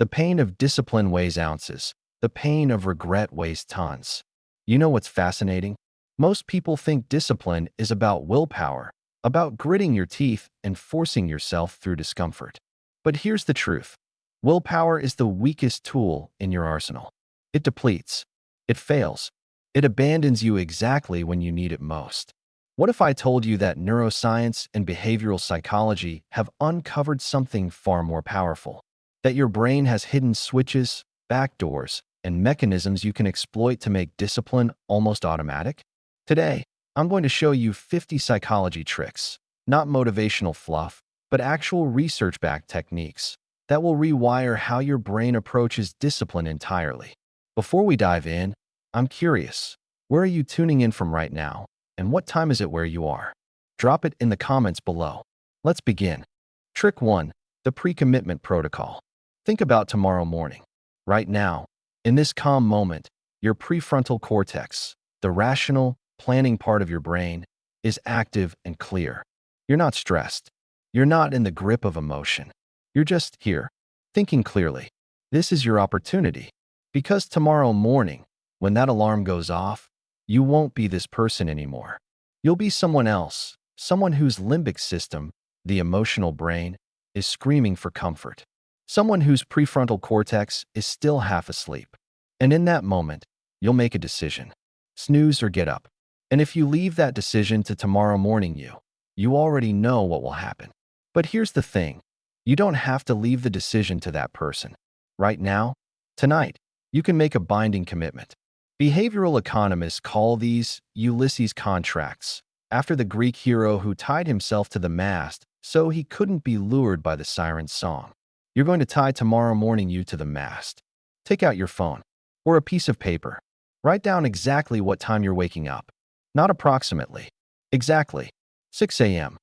The pain of discipline weighs ounces. The pain of regret weighs tons. You know what's fascinating? Most people think discipline is about willpower, about gritting your teeth and forcing yourself through discomfort. But here's the truth. Willpower is the weakest tool in your arsenal. It depletes. It fails. It abandons you exactly when you need it most. What if I told you that neuroscience and behavioral psychology have uncovered something far more powerful? That your brain has hidden switches, backdoors, and mechanisms you can exploit to make discipline almost automatic? Today, I'm going to show you 50 psychology tricks, not motivational fluff, but actual research-backed techniques that will rewire how your brain approaches discipline entirely. Before we dive in, I'm curious, where are you tuning in from right now, and what time is it where you are? Drop it in the comments below. Let's begin. Trick 1. The pre-commitment protocol. Think about tomorrow morning. Right now, in this calm moment, your prefrontal cortex, the rational, planning part of your brain, is active and clear. You're not stressed. You're not in the grip of emotion. You're just here, thinking clearly. This is your opportunity. Because tomorrow morning, when that alarm goes off, you won't be this person anymore. You'll be someone else, someone whose limbic system, the emotional brain, is screaming for comfort. Someone whose prefrontal cortex is still half asleep. And in that moment, you'll make a decision. Snooze or get up. And if you leave that decision to tomorrow morning, you already know what will happen. But here's the thing. You don't have to leave the decision to that person. Right now, tonight, you can make a binding commitment. Behavioral economists call these Ulysses contracts, after the Greek hero who tied himself to the mast so he couldn't be lured by the siren's song. You're going to tie tomorrow morning you to the mast. Take out your phone or a piece of paper. Write down exactly what time you're waking up. Not approximately. Exactly. 6 a.m.,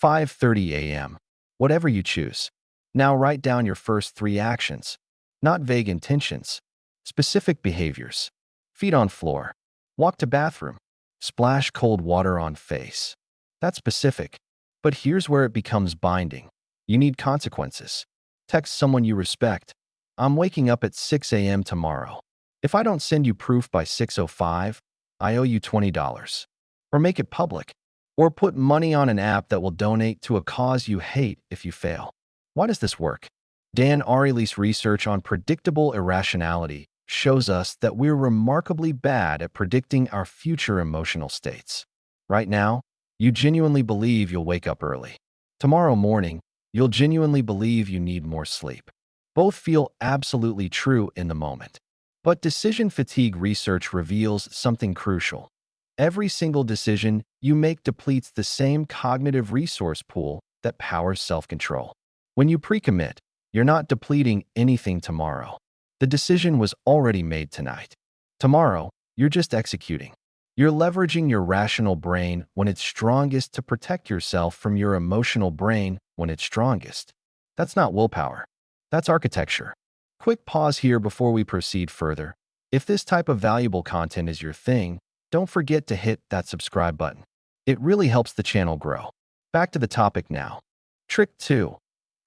5:30 a.m., whatever you choose. Now write down your first 3 actions. Not vague intentions. Specific behaviors. Feet on floor. Walk to bathroom. Splash cold water on face. That's specific. But here's where it becomes binding. You need consequences. Text someone you respect. I'm waking up at 6 a.m. tomorrow. If I don't send you proof by 6:05, I owe you $20. Or make it public. Or put money on an app that will donate to a cause you hate if you fail. Why does this work? Dan Ariely's research on predictable irrationality shows us that we're remarkably bad at predicting our future emotional states. Right now, you genuinely believe you'll wake up early. Tomorrow morning, you'll genuinely believe you need more sleep. Both feel absolutely true in the moment. But decision fatigue research reveals something crucial. Every single decision you make depletes the same cognitive resource pool that powers self-control. When you pre-commit, you're not depleting anything tomorrow. The decision was already made tonight. Tomorrow, you're just executing. You're leveraging your rational brain when it's strongest to protect yourself from your emotional brain when it's strongest. That's not willpower. That's architecture. Quick pause here before we proceed further. If this type of valuable content is your thing, don't forget to hit that subscribe button. It really helps the channel grow. Back to the topic now. Trick 2.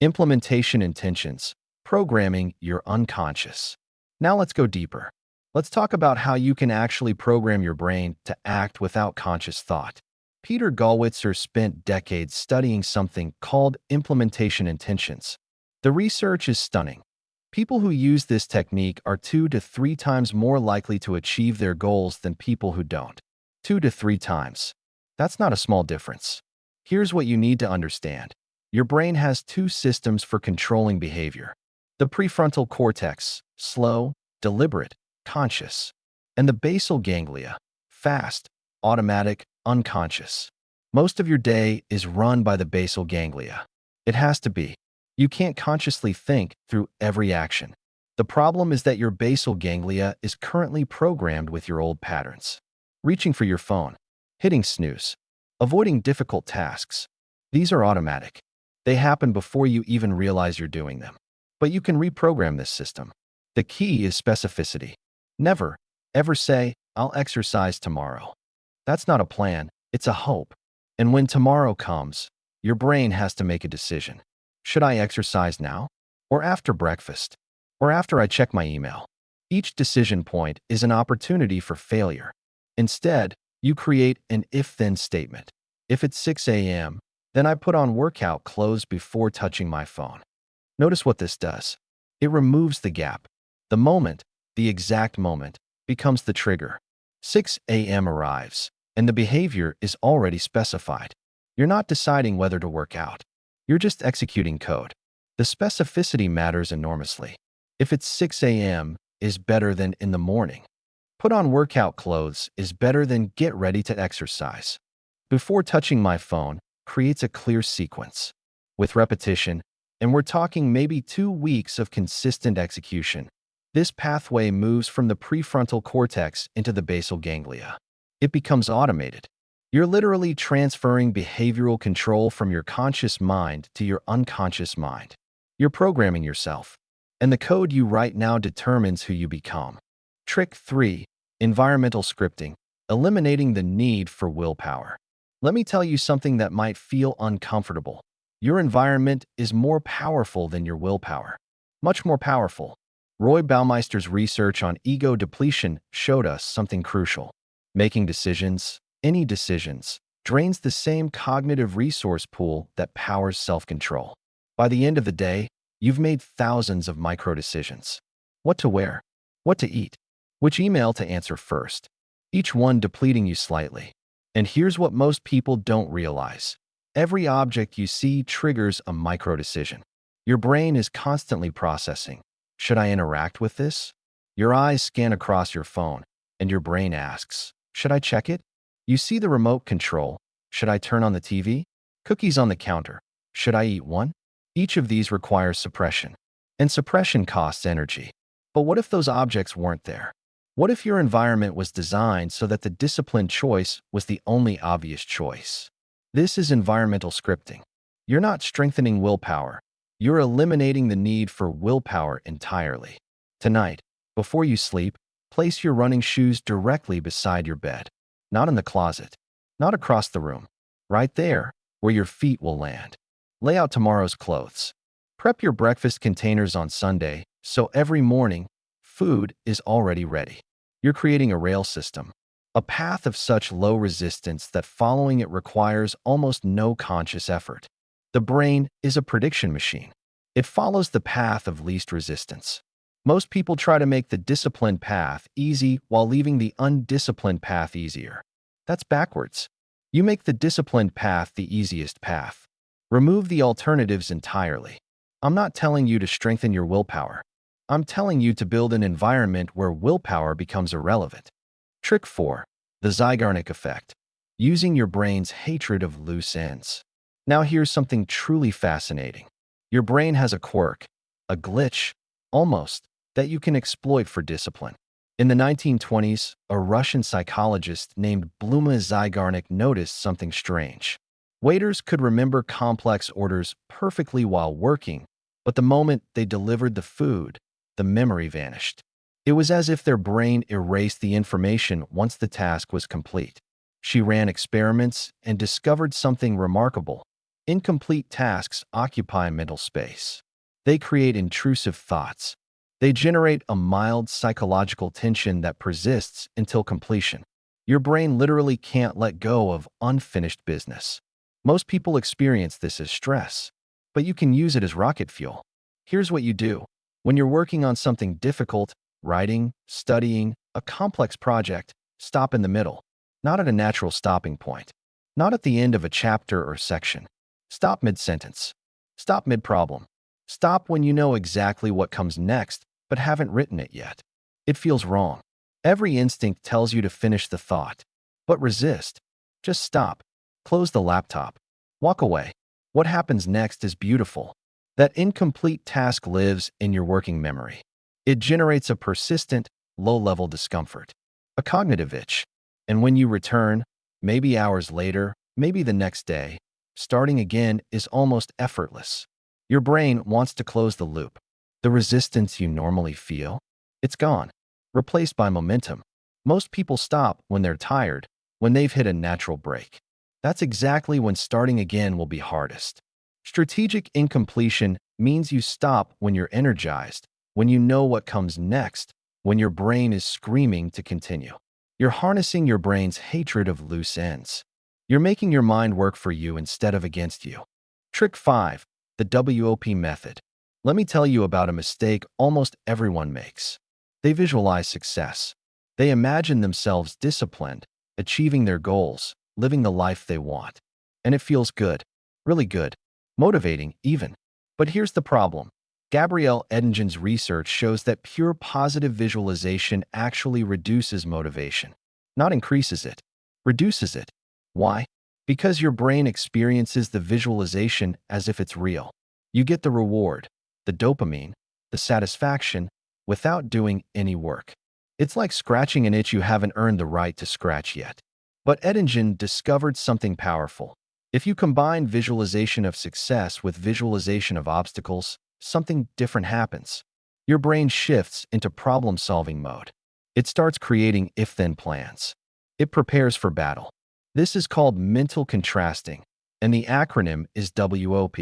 Implementation intentions. Programming your unconscious. Now let's go deeper. Let's talk about how you can actually program your brain to act without conscious thought. Peter Gollwitzer spent decades studying something called implementation intentions. The research is stunning. People who use this technique are 2 to 3 times more likely to achieve their goals than people who don't. 2 to 3 times. That's not a small difference. Here's what you need to understand. Your brain has 2 systems for controlling behavior. The prefrontal cortex, slow, deliberate, conscious. And the basal ganglia, fast, automatic, unconscious. Most of your day is run by the basal ganglia. It has to be. You can't consciously think through every action. The problem is that your basal ganglia is currently programmed with your old patterns. Reaching for your phone, hitting snooze, avoiding difficult tasks. These are automatic. They happen before you even realize you're doing them. But you can reprogram this system. The key is specificity. Never, ever say, I'll exercise tomorrow. That's not a plan, it's a hope. And when tomorrow comes, your brain has to make a decision. Should I exercise now or after breakfast? or after I check my email. Each decision point is an opportunity for failure. Instead, you create an if-then statement. If it's 6 a.m., then I put on workout clothes before touching my phone. Notice what this does. It removes the gap. The moment, the exact moment, becomes the trigger. 6 a.m. arrives, and the behavior is already specified. You're not deciding whether to work out. You're just executing code. The specificity matters enormously. If it's 6 a.m. is better than in the morning. Put on workout clothes is better than get ready to exercise. Before touching my phone creates a clear sequence. With repetition, and we're talking maybe 2 weeks of consistent execution, this pathway moves from the prefrontal cortex into the basal ganglia. It becomes automated. You're literally transferring behavioral control from your conscious mind to your unconscious mind. You're programming yourself, and the code you write now determines who you become. Trick 3. Environmental scripting, eliminating the need for willpower. Let me tell you something that might feel uncomfortable. Your environment is more powerful than your willpower. Much more powerful. Roy Baumeister's research on ego depletion showed us something crucial. Making decisions, any decisions, drains the same cognitive resource pool that powers self-control. By the end of the day, you've made thousands of micro-decisions. What to wear, what to eat, which email to answer first, each one depleting you slightly. And here's what most people don't realize. Every object you see triggers a micro-decision. Your brain is constantly processing. Should I interact with this? Your eyes scan across your phone, and your brain asks, should I check it? You see the remote control. Should I turn on the TV? Cookies on the counter. Should I eat one? Each of these requires suppression, and suppression costs energy. But what if those objects weren't there? What if your environment was designed so that the disciplined choice was the only obvious choice? This is environmental scripting. You're not strengthening willpower. You're eliminating the need for willpower entirely. Tonight, before you sleep, place your running shoes directly beside your bed. Not in the closet, not across the room. Right there, where your feet will land. Lay out tomorrow's clothes. Prep your breakfast containers on Sunday, so every morning, food is already ready. You're creating a rail system, a path of such low resistance that following it requires almost no conscious effort. The brain is a prediction machine. It follows the path of least resistance. Most people try to make the disciplined path easy while leaving the undisciplined path easier. That's backwards. You make the disciplined path the easiest path. Remove the alternatives entirely. I'm not telling you to strengthen your willpower. I'm telling you to build an environment where willpower becomes irrelevant. Trick 4. The Zeigarnik effect. Using your brain's hatred of loose ends. Now here's something truly fascinating. Your brain has a quirk, a glitch, almost, that you can exploit for discipline. In the 1920s, a Russian psychologist named Bluma Zeigarnik noticed something strange. Waiters could remember complex orders perfectly while working, but the moment they delivered the food, the memory vanished. It was as if their brain erased the information once the task was complete. She ran experiments and discovered something remarkable. Incomplete tasks occupy mental space. They create intrusive thoughts. They generate a mild psychological tension that persists until completion. Your brain literally can't let go of unfinished business. Most people experience this as stress, but you can use it as rocket fuel. Here's what you do. When you're working on something difficult, writing, studying, a complex project, stop in the middle. Not at a natural stopping point. Not at the end of a chapter or section. Stop mid-sentence. Stop mid-problem. Stop when you know exactly what comes next, but haven't written it yet. It feels wrong. Every instinct tells you to finish the thought. But resist. Just stop. Close the laptop. Walk away. What happens next is beautiful. That incomplete task lives in your working memory. It generates a persistent, low-level discomfort, a cognitive itch. And when you return, maybe hours later, maybe the next day, starting again is almost effortless. Your brain wants to close the loop. The resistance you normally feel, it's gone, replaced by momentum. Most people stop when they're tired, when they've hit a natural break. That's exactly when starting again will be hardest. Strategic incompletion means you stop when you're energized, when you know what comes next, when your brain is screaming to continue. You're harnessing your brain's hatred of loose ends. You're making your mind work for you instead of against you. Trick 5. The WOP method. Let me tell you about a mistake almost everyone makes. They visualize success. They imagine themselves disciplined, achieving their goals, living the life they want. And it feels good, really good, motivating even. But here's the problem. Gabrielle Edingen's research shows that pure positive visualization actually reduces motivation, not increases it, reduces it. Why? Because your brain experiences the visualization as if it's real. You get the reward, the dopamine, the satisfaction, without doing any work. It's like scratching an itch you haven't earned the right to scratch yet. But Edingen discovered something powerful. If you combine visualization of success with visualization of obstacles, something different happens. Your brain shifts into problem-solving mode. It starts creating if-then plans. It prepares for battle. This is called mental contrasting, and the acronym is WOP.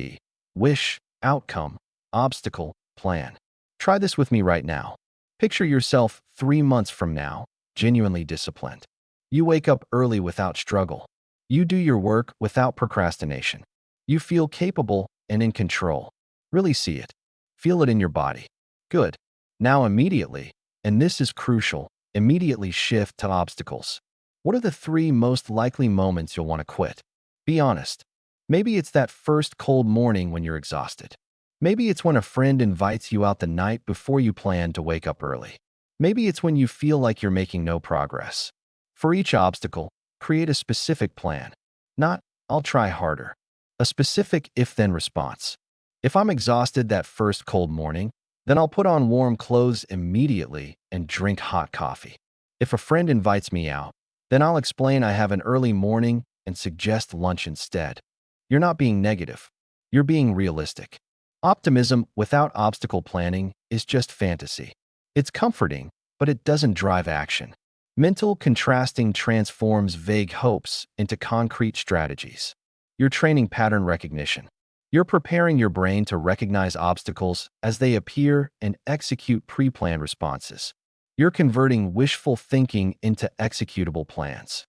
Wish, outcome, obstacle, plan. Try this with me right now. Picture yourself 3 months from now, genuinely disciplined. You wake up early without struggle. You do your work without procrastination. You feel capable and in control. Really see it. Feel it in your body. Good. Now immediately, and this is crucial, immediately shift to obstacles. What are the 3 most likely moments you'll want to quit? Be honest. Maybe it's that first cold morning when you're exhausted. Maybe it's when a friend invites you out the night before you plan to wake up early. Maybe it's when you feel like you're making no progress. For each obstacle, create a specific plan. Not, I'll try harder. A specific if-then response. If I'm exhausted that first cold morning, then I'll put on warm clothes immediately and drink hot coffee. If a friend invites me out, then I'll explain I have an early morning and suggest lunch instead. You're not being negative. You're being realistic. Optimism without obstacle planning is just fantasy. It's comforting, but it doesn't drive action. Mental contrasting transforms vague hopes into concrete strategies. You're training pattern recognition. You're preparing your brain to recognize obstacles as they appear and execute pre-planned responses. You're converting wishful thinking into executable plans.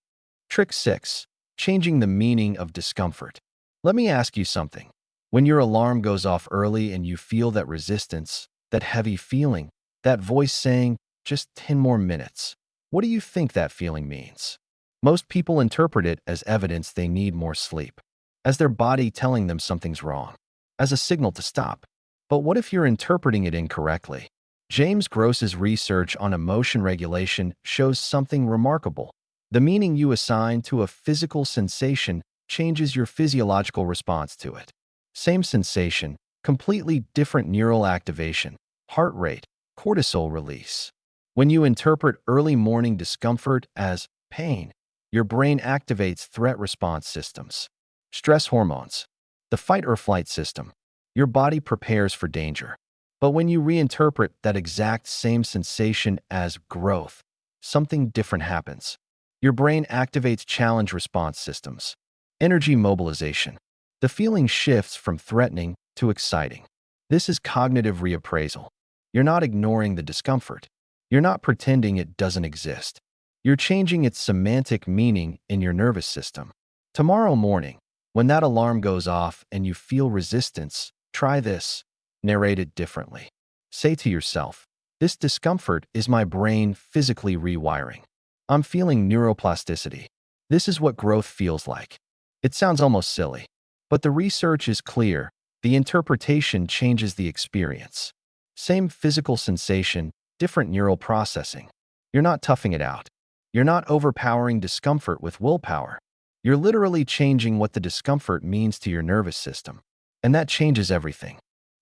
Trick 6. Changing the meaning of discomfort. Let me ask you something. When your alarm goes off early and you feel that resistance, that heavy feeling, that voice saying, just 10 more minutes, what do you think that feeling means? Most people interpret it as evidence they need more sleep, as their body telling them something's wrong, as a signal to stop. But what if you're interpreting it incorrectly? James Gross's research on emotion regulation shows something remarkable. The meaning you assign to a physical sensation changes your physiological response to it. Same sensation, completely different neural activation, heart rate, cortisol release. When you interpret early morning discomfort as pain, your brain activates threat response systems, stress hormones, the fight or flight system. Your body prepares for danger. But when you reinterpret that exact same sensation as growth, something different happens. Your brain activates challenge response systems, energy mobilization. The feeling shifts from threatening to exciting. This is cognitive reappraisal. You're not ignoring the discomfort. You're not pretending it doesn't exist. You're changing its semantic meaning in your nervous system. Tomorrow morning, when that alarm goes off and you feel resistance, try this. Narrate it differently. Say to yourself, this discomfort is my brain physically rewiring. I'm feeling neuroplasticity. This is what growth feels like. It sounds almost silly, but the research is clear. The interpretation changes the experience. Same physical sensation, different neural processing. You're not toughing it out. You're not overpowering discomfort with willpower. You're literally changing what the discomfort means to your nervous system. And that changes everything.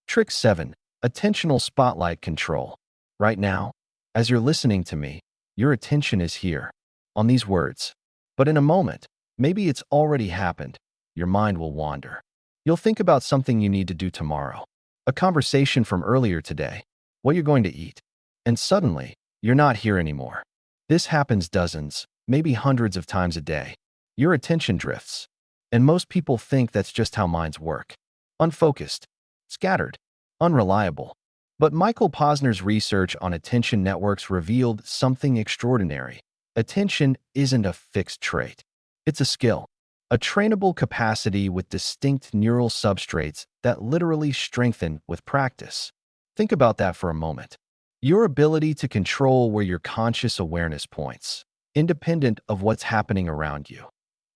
Trick 7. Attentional spotlight control. Right now, as you're listening to me, your attention is here, on these words. But in a moment, maybe it's already happened, your mind will wander. You'll think about something you need to do tomorrow, a conversation from earlier today, what you're going to eat. And suddenly, you're not here anymore. This happens dozens, maybe hundreds of times a day. Your attention drifts. And most people think that's just how minds work. Unfocused, scattered, unreliable. But Michael Posner's research on attention networks revealed something extraordinary. Attention isn't a fixed trait. It's a skill, a trainable capacity with distinct neural substrates that literally strengthen with practice. Think about that for a moment. Your ability to control where your conscious awareness points, independent of what's happening around you.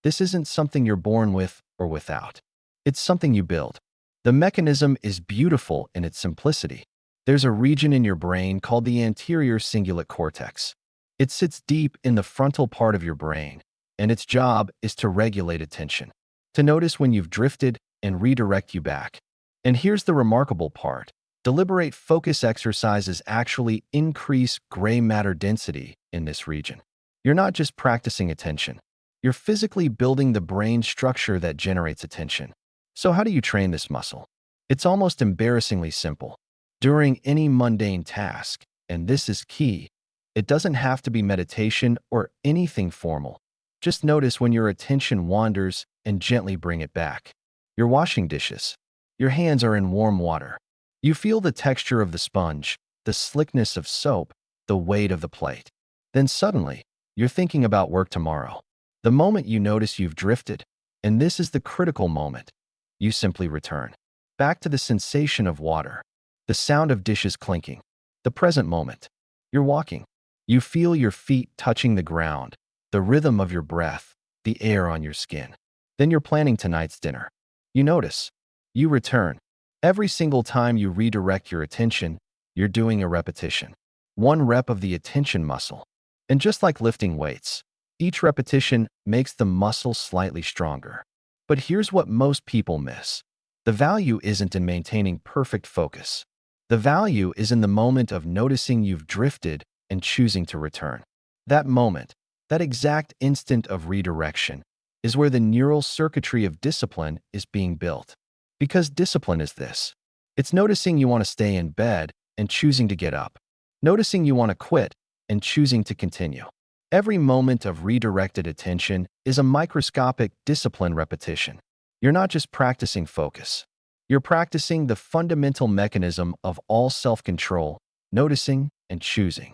This isn't something you're born with or without. It's something you build. The mechanism is beautiful in its simplicity. There's a region in your brain called the anterior cingulate cortex. It sits deep in the frontal part of your brain, and its job is to regulate attention, to notice when you've drifted and redirect you back. And here's the remarkable part. Deliberate focus exercises actually increase gray matter density in this region. You're not just practicing attention. You're physically building the brain structure that generates attention. So how do you train this muscle? It's almost embarrassingly simple. During any mundane task, and this is key, it doesn't have to be meditation or anything formal. Just notice when your attention wanders and gently bring it back. You're washing dishes. Your hands are in warm water. You feel the texture of the sponge, the slickness of soap, the weight of the plate. Then suddenly, you're thinking about work tomorrow. The moment you notice you've drifted, and this is the critical moment, you simply return back to the sensation of water, the sound of dishes clinking, the present moment. You're walking. You feel your feet touching the ground, the rhythm of your breath, the air on your skin. Then you're planning tonight's dinner. You notice. You return. Every single time you redirect your attention, you're doing a repetition. One rep of the attention muscle. And just like lifting weights, each repetition makes the muscle slightly stronger. But here's what most people miss. The value isn't in maintaining perfect focus. The value is in the moment of noticing you've drifted and choosing to return. That moment, that exact instant of redirection, is where the neural circuitry of discipline is being built. Because discipline is this. It's noticing you want to stay in bed and choosing to get up. Noticing you want to quit and choosing to continue. Every moment of redirected attention is a microscopic discipline repetition. You're not just practicing focus. You're practicing the fundamental mechanism of all self-control, noticing and choosing.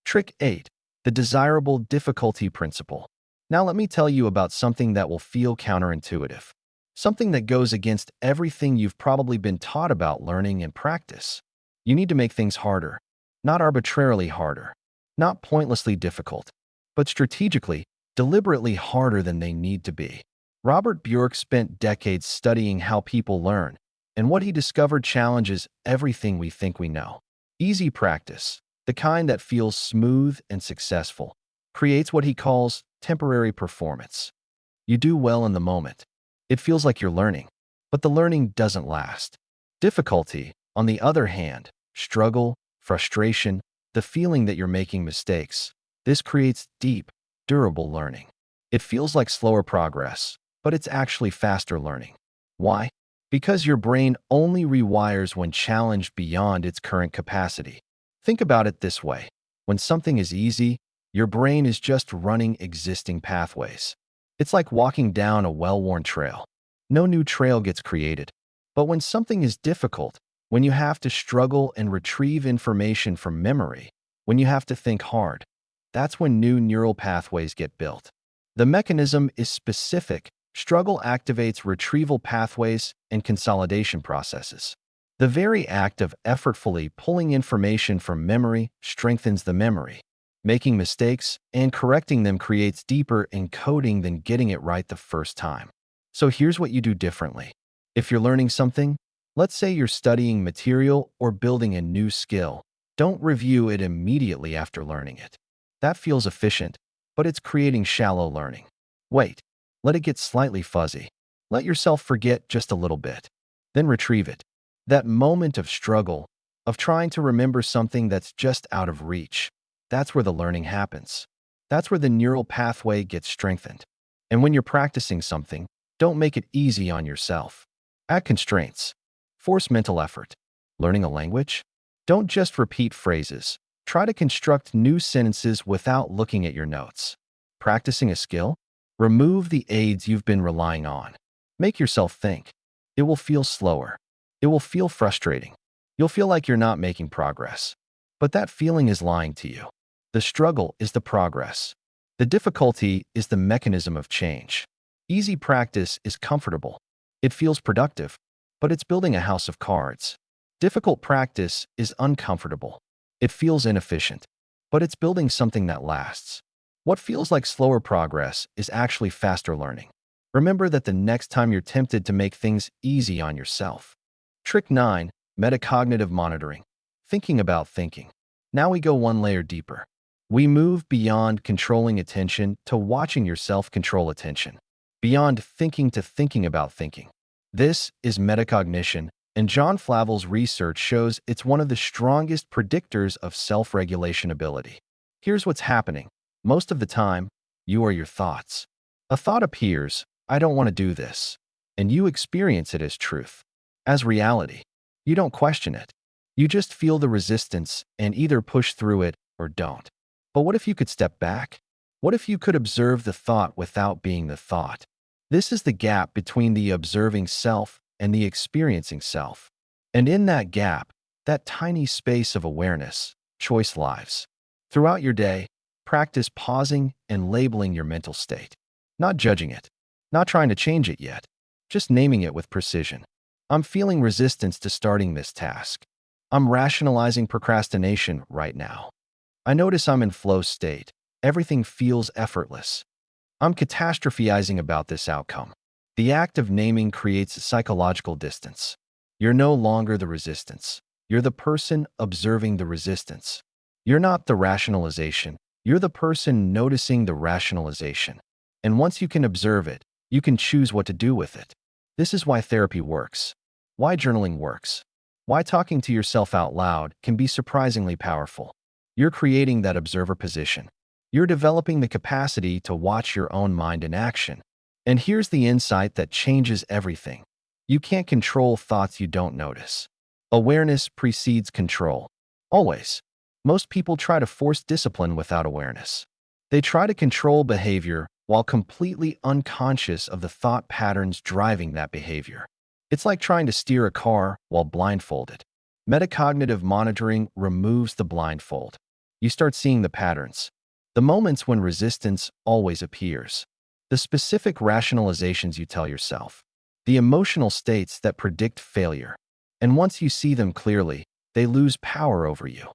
Trick 8. The desirable difficulty principle. Now let me tell you about something that will feel counterintuitive. Something that goes against everything you've probably been taught about learning and practice. You need to make things harder. Not arbitrarily harder. Not pointlessly difficult. But strategically, deliberately harder than they need to be. Robert Bjork spent decades studying how people learn, and what he discovered challenges everything we think we know. Easy practice, the kind that feels smooth and successful, creates what he calls temporary performance. You do well in the moment. It feels like you're learning, but the learning doesn't last. Difficulty, on the other hand, struggle, frustration, the feeling that you're making mistakes. This creates deep, durable learning. It feels like slower progress, but it's actually faster learning. Why? Because your brain only rewires when challenged beyond its current capacity. Think about it this way. When something is easy, your brain is just running existing pathways. It's like walking down a well-worn trail. No new trail gets created. But when something is difficult, when you have to struggle and retrieve information from memory, when you have to think hard, that's when new neural pathways get built. The mechanism is specific. Struggle activates retrieval pathways and consolidation processes. The very act of effortfully pulling information from memory strengthens the memory. Making mistakes and correcting them creates deeper encoding than getting it right the first time. So here's what you do differently. If you're learning something, let's say you're studying material or building a new skill, don't review it immediately after learning it. That feels efficient, but it's creating shallow learning. Wait, let it get slightly fuzzy. Let yourself forget just a little bit. Then retrieve it. That moment of struggle, of trying to remember something that's just out of reach, that's where the learning happens. That's where the neural pathway gets strengthened. And when you're practicing something, don't make it easy on yourself. Add constraints. Force mental effort. Learning a language? Don't just repeat phrases. Try to construct new sentences without looking at your notes. Practicing a skill? Remove the aids you've been relying on. Make yourself think. It will feel slower. It will feel frustrating. You'll feel like you're not making progress. But that feeling is lying to you. The struggle is the progress. The difficulty is the mechanism of change. Easy practice is comfortable. It feels productive, but it's building a house of cards. Difficult practice is uncomfortable. It feels inefficient, but it's building something that lasts. What feels like slower progress is actually faster learning. Remember that the next time you're tempted to make things easy on yourself. Trick 9. Metacognitive monitoring. Thinking about thinking. Now we go one layer deeper. We move beyond controlling attention to watching yourself control attention. Beyond thinking to thinking about thinking. This is metacognition, and John Flavel's research shows it's one of the strongest predictors of self-regulation ability. Here's what's happening. Most of the time, you are your thoughts. A thought appears, I don't want to do this, and you experience it as truth, as reality. You don't question it. You just feel the resistance and either push through it or don't. But what if you could step back? What if you could observe the thought without being the thought? This is the gap between the observing self and the experiencing self. And in that gap, that tiny space of awareness, choice lives. Throughout your day, practice pausing and labeling your mental state. Not judging it, not trying to change it yet, just naming it with precision. I'm feeling resistance to starting this task. I'm rationalizing procrastination right now. I notice I'm in flow state. Everything feels effortless. I'm catastrophizing about this outcome. The act of naming creates psychological distance. You're no longer the resistance. You're the person observing the resistance. You're not the rationalization. You're the person noticing the rationalization. And once you can observe it, you can choose what to do with it. This is why therapy works. Why journaling works. Why talking to yourself out loud can be surprisingly powerful. You're creating that observer position. You're developing the capacity to watch your own mind in action. And here's the insight that changes everything. You can't control thoughts you don't notice. Awareness precedes control. Always. Most people try to force discipline without awareness. They try to control behavior while completely unconscious of the thought patterns driving that behavior. It's like trying to steer a car while blindfolded. Metacognitive monitoring removes the blindfold. You start seeing the patterns. The moments when resistance always appears. The specific rationalizations you tell yourself. The emotional states that predict failure. And once you see them clearly, they lose power over you.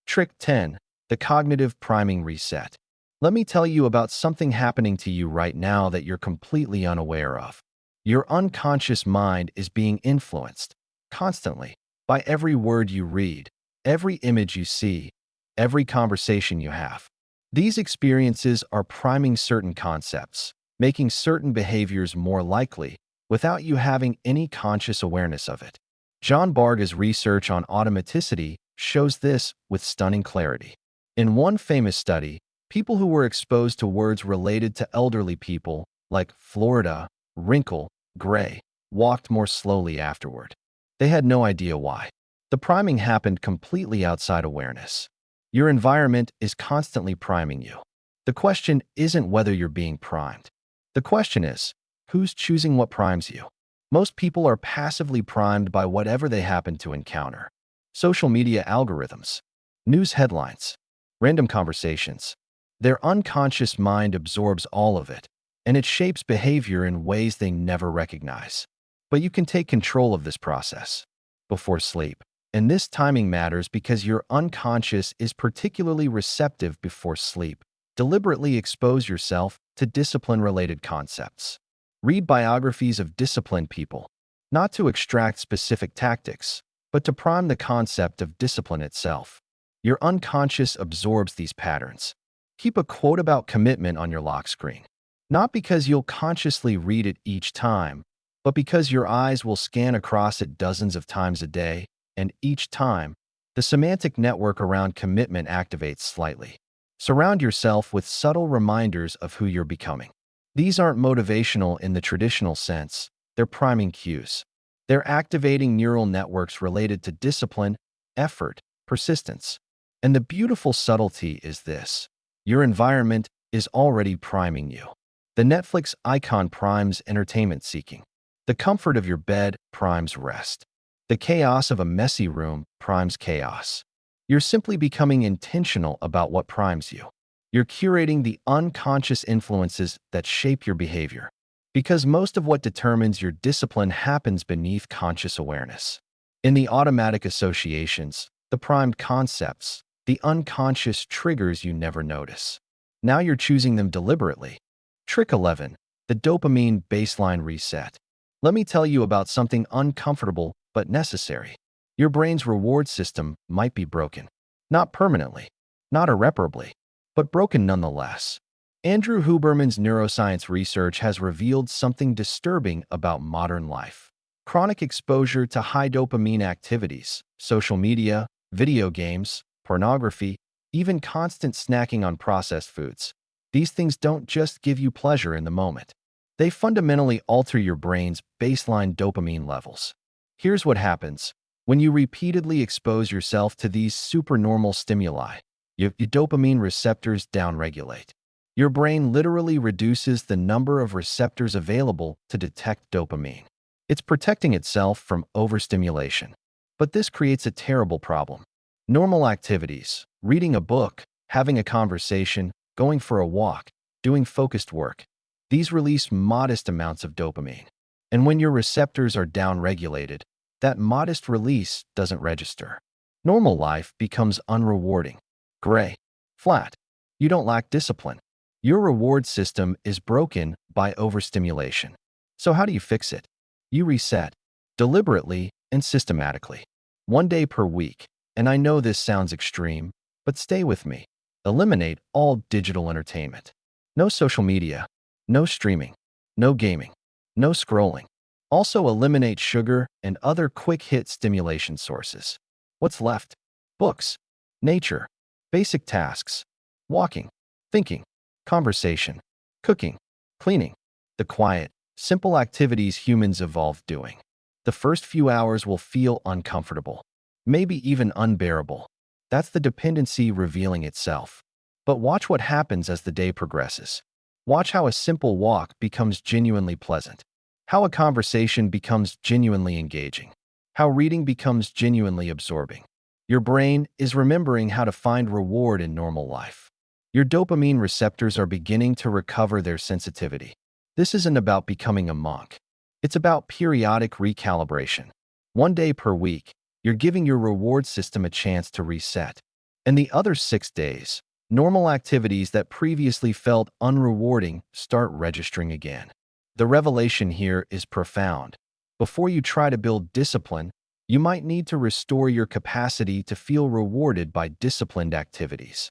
Trick 10. The cognitive priming reset. Let me tell you about something happening to you right now that you're completely unaware of. Your unconscious mind is being influenced, constantly, by every word you read, every image you see, every conversation you have. These experiences are priming certain concepts, making certain behaviors more likely, without you having any conscious awareness of it. John Barga's research on automaticity shows this with stunning clarity. In one famous study, people who were exposed to words related to elderly people, like Florida, wrinkle, gray, walked more slowly afterward. They had no idea why. The priming happened completely outside awareness. Your environment is constantly priming you. The question isn't whether you're being primed. The question is, who's choosing what primes you? Most people are passively primed by whatever they happen to encounter. Social media algorithms, news headlines, random conversations. Their unconscious mind absorbs all of it, and it shapes behavior in ways they never recognize. But you can take control of this process before sleep. And this timing matters because your unconscious is particularly receptive before sleep. Deliberately expose yourself to discipline-related concepts. Read biographies of disciplined people, not to extract specific tactics, but to prime the concept of discipline itself. Your unconscious absorbs these patterns. Keep a quote about commitment on your lock screen. Not because you'll consciously read it each time, but because your eyes will scan across it dozens of times a day, and each time, the semantic network around commitment activates slightly. Surround yourself with subtle reminders of who you're becoming. These aren't motivational in the traditional sense, they're priming cues. They're activating neural networks related to discipline, effort, persistence. And the beautiful subtlety is this. Your environment is already priming you. The Netflix icon primes entertainment seeking. The comfort of your bed primes rest. The chaos of a messy room primes chaos. You're simply becoming intentional about what primes you. You're curating the unconscious influences that shape your behavior. Because most of what determines your discipline happens beneath conscious awareness. In the automatic associations, the primed concepts, the unconscious triggers you never notice. Now you're choosing them deliberately. Trick 11. The dopamine baseline reset. Let me tell you about something uncomfortable but necessary. Your brain's reward system might be broken. Not permanently, not irreparably, but broken nonetheless. Andrew Huberman's neuroscience research has revealed something disturbing about modern life. Chronic exposure to high dopamine activities, social media, video games, pornography, even constant snacking on processed foods. These things don't just give you pleasure in the moment. They fundamentally alter your brain's baseline dopamine levels. Here's what happens. When you repeatedly expose yourself to these supernormal stimuli, your dopamine receptors downregulate. Your brain literally reduces the number of receptors available to detect dopamine. It's protecting itself from overstimulation. But this creates a terrible problem. Normal activities, reading a book, having a conversation, going for a walk, doing focused work, these release modest amounts of dopamine. And when your receptors are downregulated, that modest release doesn't register. Normal life becomes unrewarding, gray, flat. You don't lack discipline. Your reward system is broken by overstimulation. So how do you fix it? You reset, deliberately and systematically. 1 day per week. And I know this sounds extreme, but stay with me. Eliminate all digital entertainment. No social media, no streaming, no gaming, no scrolling. Also eliminate sugar and other quick-hit stimulation sources. What's left? Books, nature, basic tasks, walking, thinking, conversation, cooking, cleaning. The quiet, simple activities humans evolved doing. The first few hours will feel uncomfortable, maybe even unbearable. That's the dependency revealing itself. But watch what happens as the day progresses. Watch how a simple walk becomes genuinely pleasant. How a conversation becomes genuinely engaging. How reading becomes genuinely absorbing. Your brain is remembering how to find reward in normal life. Your dopamine receptors are beginning to recover their sensitivity. This isn't about becoming a monk. It's about periodic recalibration. 1 day per week, you're giving your reward system a chance to reset. And the other 6 days, normal activities that previously felt unrewarding start registering again. The revelation here is profound. Before you try to build discipline, you might need to restore your capacity to feel rewarded by disciplined activities.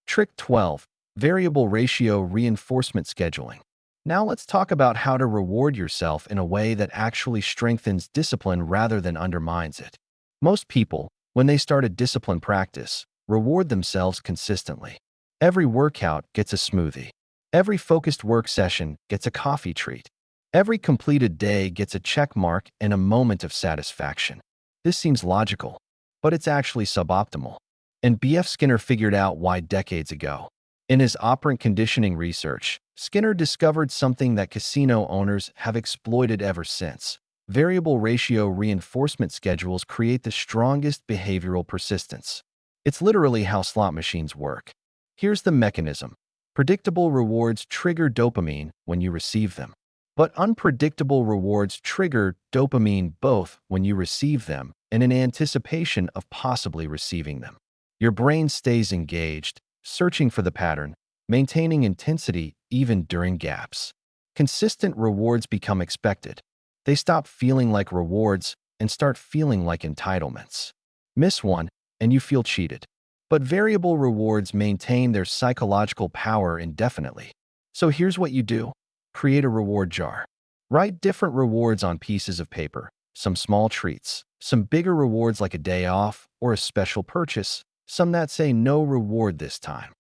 Trick 12. Variable ratio reinforcement scheduling. Now let's talk about how to reward yourself in a way that actually strengthens discipline rather than undermines it. Most people, when they start a discipline practice, reward themselves consistently. Every workout gets a smoothie. Every focused work session gets a coffee treat. Every completed day gets a check mark and a moment of satisfaction. This seems logical, but it's actually suboptimal. And B.F. Skinner figured out why decades ago. In his operant conditioning research, Skinner discovered something that casino owners have exploited ever since. Variable ratio reinforcement schedules create the strongest behavioral persistence. It's literally how slot machines work. Here's the mechanism. Predictable rewards trigger dopamine when you receive them. But unpredictable rewards trigger dopamine both when you receive them and in anticipation of possibly receiving them. Your brain stays engaged, searching for the pattern, maintaining intensity even during gaps. Consistent rewards become expected. They stop feeling like rewards and start feeling like entitlements. Miss one, and you feel cheated. But variable rewards maintain their psychological power indefinitely. So here's what you do. Create a reward jar. Write different rewards on pieces of paper, some small treats, some bigger rewards like a day off or a special purchase, some that say no reward this time.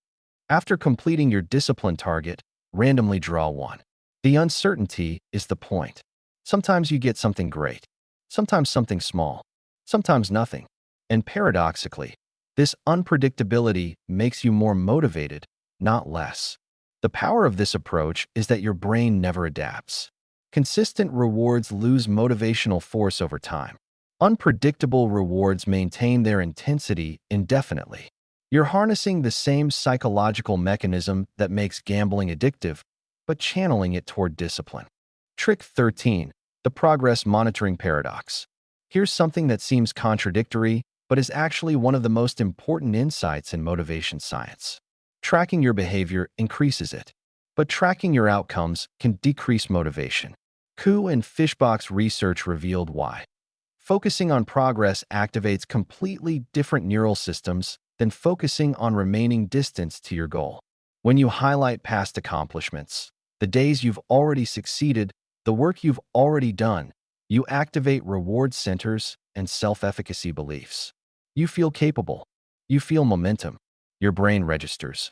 After completing your discipline target, randomly draw one. The uncertainty is the point. Sometimes you get something great, sometimes something small, sometimes nothing. And paradoxically, this unpredictability makes you more motivated, not less. The power of this approach is that your brain never adapts. Consistent rewards lose motivational force over time. Unpredictable rewards maintain their intensity indefinitely. You're harnessing the same psychological mechanism that makes gambling addictive, but channeling it toward discipline. Trick 13. The progress monitoring paradox. Here's something that seems contradictory, but is actually one of the most important insights in motivation science. Tracking your behavior increases it, but tracking your outcomes can decrease motivation. Koo and Fishbach's research revealed why. Focusing on progress activates completely different neural systems than focusing on remaining distance to your goal. When you highlight past accomplishments, the days you've already succeeded, the work you've already done, you activate reward centers and self-efficacy beliefs. You feel capable. You feel momentum. Your brain registers.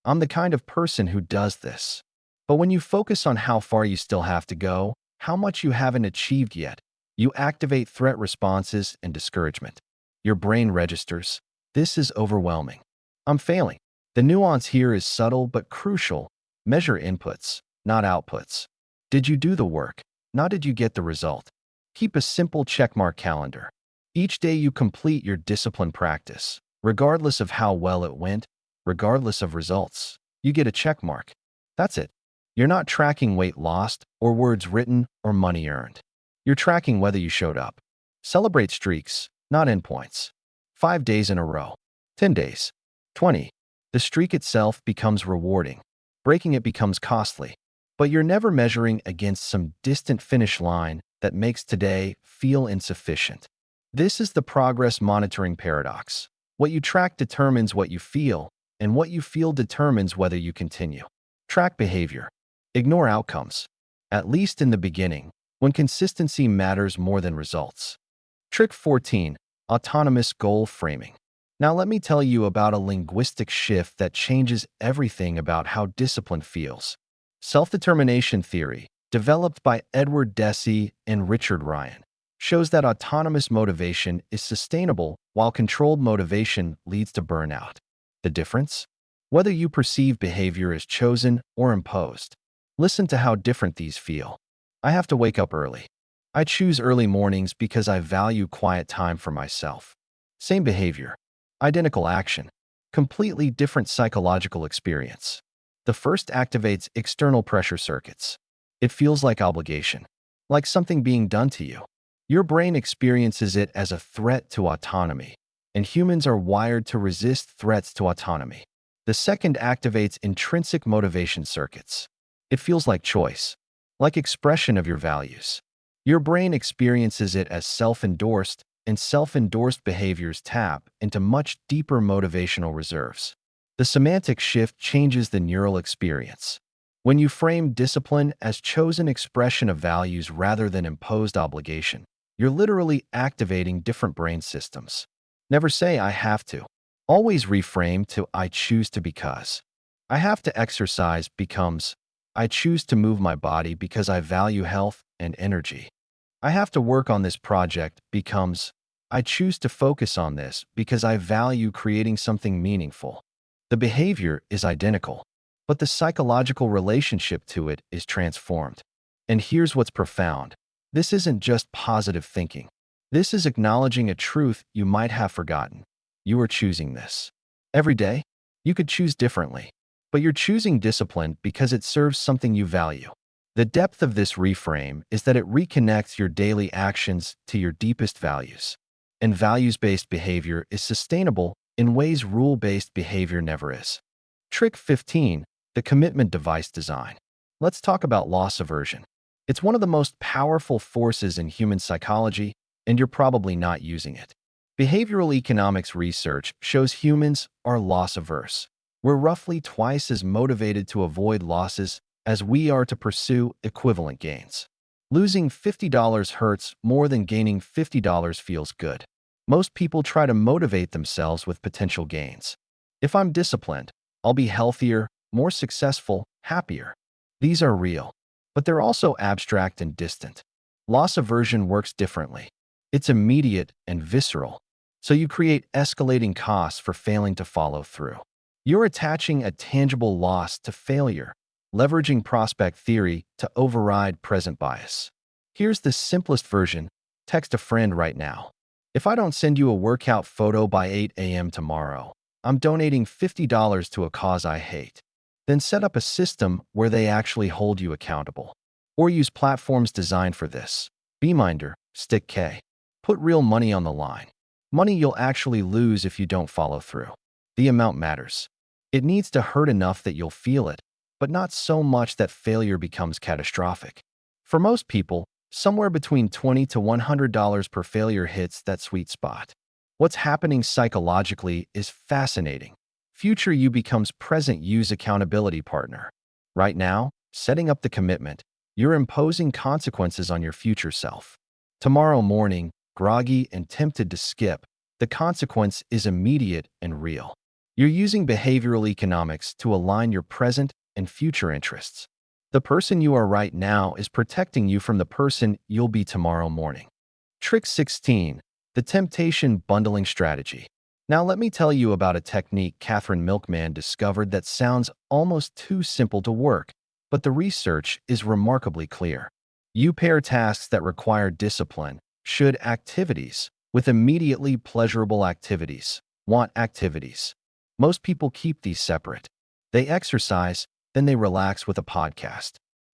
I'm the kind of person who does this. But when you focus on how far you still have to go, how much you haven't achieved yet, you activate threat responses and discouragement. Your brain registers. This is overwhelming. I'm failing. The nuance here is subtle but crucial. Measure inputs, not outputs. Did you do the work? Not did you get the result? Keep a simple checkmark calendar. Each day you complete your discipline practice, regardless of how well it went, regardless of results, you get a checkmark. That's it. You're not tracking weight lost or words written or money earned. You're tracking whether you showed up. Celebrate streaks, not endpoints. 5 days in a row. 10 days. 20. The streak itself becomes rewarding. Breaking it becomes costly. But you're never measuring against some distant finish line that makes today feel insufficient. This is the progress monitoring paradox. What you track determines what you feel, and what you feel determines whether you continue. Track behavior. Ignore outcomes. At least in the beginning, when consistency matters more than results. Trick 14. Autonomous goal framing. Now let me tell you about a linguistic shift that changes everything about how discipline feels. Self-determination theory, developed by Edward Deci and Richard Ryan, shows that autonomous motivation is sustainable while controlled motivation leads to burnout. The difference? Whether you perceive behavior as chosen or imposed. Listen to how different these feel. I have to wake up early. I choose early mornings because I value quiet time for myself. Same behavior. Identical action. Completely different psychological experience. The first activates external pressure circuits. It feels like obligation, like something being done to you. Your brain experiences it as a threat to autonomy, and humans are wired to resist threats to autonomy. The second activates intrinsic motivation circuits. It feels like choice, like expression of your values. Your brain experiences it as self-endorsed, and self-endorsed behaviors tap into much deeper motivational reserves. The semantic shift changes the neural experience. When you frame discipline as chosen expression of values rather than imposed obligation, you're literally activating different brain systems. Never say, I have to. Always reframe to, I choose to because. I have to exercise becomes, I choose to move my body because I value health and energy. I have to work on this project becomes, I choose to focus on this because I value creating something meaningful. The behavior is identical, but the psychological relationship to it is transformed. And here's what's profound. This isn't just positive thinking. This is acknowledging a truth you might have forgotten. You are choosing this. Every day, you could choose differently, but you're choosing discipline because it serves something you value. The depth of this reframe is that it reconnects your daily actions to your deepest values. And values-based behavior is sustainable in ways rule-based behavior never is. Trick 15. The commitment device design. Let's talk about loss aversion. It's one of the most powerful forces in human psychology, and you're probably not using it. Behavioral economics research shows humans are loss-averse. We're roughly twice as motivated to avoid losses as we are to pursue equivalent gains. Losing $50 hurts more than gaining $50 feels good. Most people try to motivate themselves with potential gains. If I'm disciplined, I'll be healthier, more successful, happier. These are real, but they're also abstract and distant. Loss aversion works differently. It's immediate and visceral, so you create escalating costs for failing to follow through. You're attaching a tangible loss to failure, leveraging prospect theory to override present bias. Here's the simplest version. Text a friend right now. If I don't send you a workout photo by 8 a.m. tomorrow, I'm donating $50 to a cause I hate. Then set up a system where they actually hold you accountable. Or use platforms designed for this. Beeminder, Stick K. Put real money on the line. Money you'll actually lose if you don't follow through. The amount matters. It needs to hurt enough that you'll feel it, but not so much that failure becomes catastrophic. For most people, somewhere between $20 to $100 per failure hits that sweet spot. What's happening psychologically is fascinating. Future you becomes present you's accountability partner. Right now, setting up the commitment, you're imposing consequences on your future self. Tomorrow morning, groggy and tempted to skip, the consequence is immediate and real. You're using behavioral economics to align your present and future interests. The person you are right now is protecting you from the person you'll be tomorrow morning. Trick 16. The temptation bundling strategy. Now let me tell you about a technique Catherine Milkman discovered that sounds almost too simple to work, but the research is remarkably clear. You pair tasks that require discipline, should activities, with immediately pleasurable activities, want activities. Most people keep these separate. They exercise, then they relax with a podcast.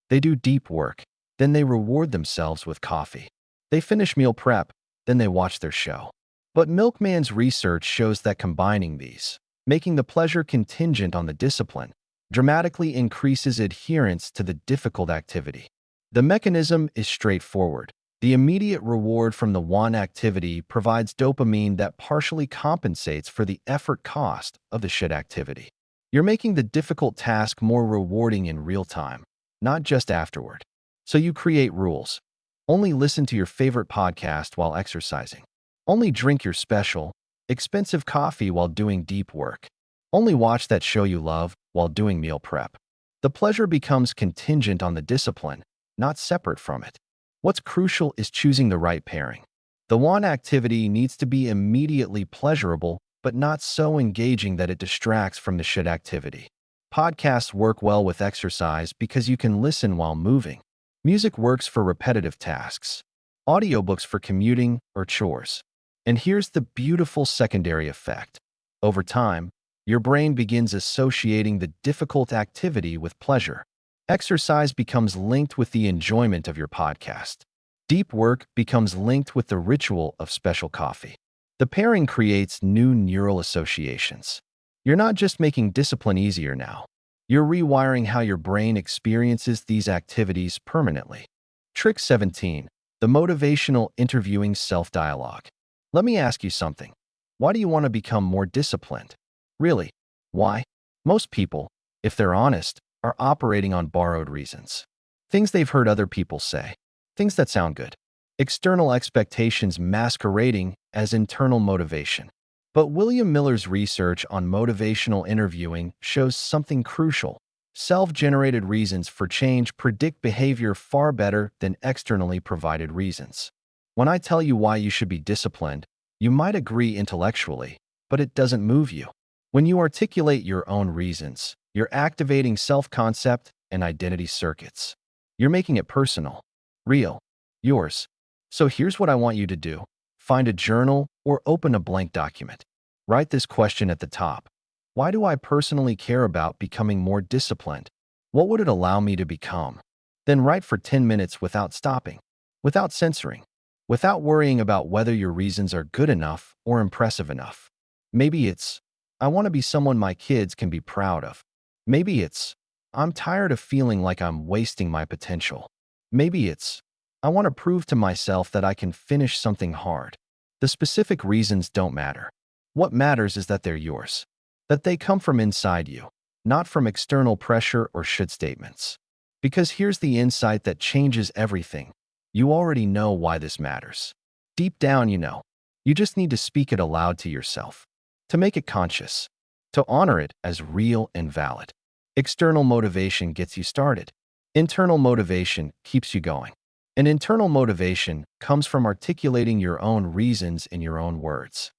They do deep work, then they reward themselves with coffee. They finish meal prep, then they watch their show. But Milkman's research shows that combining these, making the pleasure contingent on the discipline, dramatically increases adherence to the difficult activity. The mechanism is straightforward. The immediate reward from the want activity provides dopamine that partially compensates for the effort cost of the should activity. You're making the difficult task more rewarding in real time, not just afterward. So you create rules. Only listen to your favorite podcast while exercising. Only drink your special, expensive coffee while doing deep work. Only watch that show you love while doing meal prep. The pleasure becomes contingent on the discipline, not separate from it. What's crucial is choosing the right pairing. The want activity needs to be immediately pleasurable, but not so engaging that it distracts from the should activity. Podcasts work well with exercise because you can listen while moving. Music works for repetitive tasks. Audiobooks for commuting or chores. And here's the beautiful secondary effect. Over time, your brain begins associating the difficult activity with pleasure. Exercise becomes linked with the enjoyment of your podcast. Deep work becomes linked with the ritual of special coffee. The pairing creates new neural associations. You're not just making discipline easier now. You're rewiring how your brain experiences these activities permanently. Trick 17. The motivational interviewing self-dialogue. Let me ask you something. Why do you want to become more disciplined? Really? Why? Most people, if they're honest, are operating on borrowed reasons. Things they've heard other people say. Things that sound good. External expectations masquerading as internal motivation. But William Miller's research on motivational interviewing shows something crucial. Self-generated reasons for change predict behavior far better than externally provided reasons. When I tell you why you should be disciplined, you might agree intellectually, but it doesn't move you. When you articulate your own reasons, you're activating self-concept and identity circuits. You're making it personal, real, yours. So here's what I want you to do. Find a journal or open a blank document. Write this question at the top. Why do I personally care about becoming more disciplined? What would it allow me to become? Then write for 10 minutes without stopping, without censoring, without worrying about whether your reasons are good enough or impressive enough. Maybe it's, I want to be someone my kids can be proud of. Maybe it's, I'm tired of feeling like I'm wasting my potential. Maybe it's, I want to prove to myself that I can finish something hard. The specific reasons don't matter. What matters is that they're yours. That they come from inside you, not from external pressure or should statements. Because here's the insight that changes everything. You already know why this matters. Deep down, you know. You just need to speak it aloud to yourself. To make it conscious. To honor it as real and valid. External motivation gets you started. Internal motivation keeps you going. And internal motivation comes from articulating your own reasons in your own words.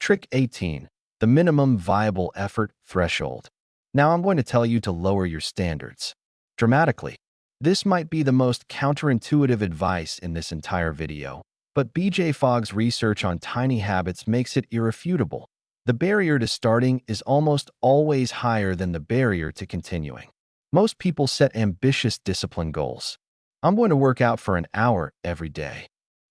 Trick 18. The minimum viable effort threshold. Now I'm going to tell you to lower your standards. Dramatically. This might be the most counterintuitive advice in this entire video, But BJ Fogg's research on tiny habits makes it irrefutable. The barrier to starting is almost always higher than the barrier to continuing. Most people set ambitious discipline goals. I'm going to work out for an hour every day.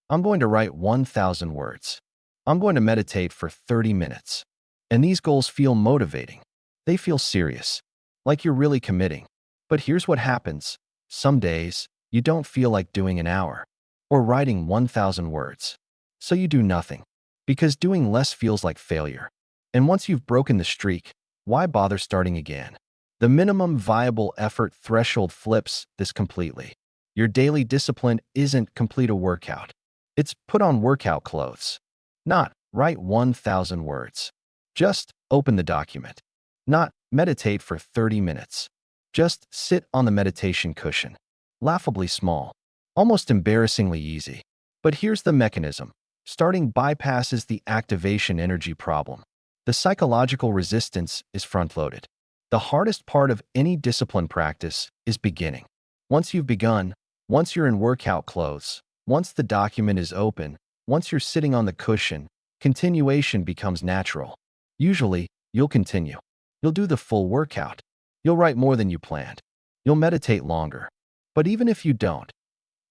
I'm going to write 1,000 words. I'm going to meditate for 30 minutes. And these goals feel motivating. They feel serious, like you're really committing. But here's what happens. Some days, you don't feel like doing an hour or writing 1,000 words. So you do nothing, because doing less feels like failure. And once you've broken the streak, why bother starting again? The minimum viable effort threshold flips this completely. Your daily discipline isn't complete a workout. It's put on workout clothes. Not write 1,000 words. Just open the document. Not meditate for 30 minutes. Just sit on the meditation cushion. Laughably small. Almost embarrassingly easy. But here's the mechanism. Starting bypasses the activation energy problem. The psychological resistance is front-loaded. The hardest part of any discipline practice is beginning. Once you've begun, once you're in workout clothes, once the document is open, once you're sitting on the cushion, continuation becomes natural. Usually, you'll continue. You'll do the full workout. You'll write more than you planned. You'll meditate longer. But even if you don't,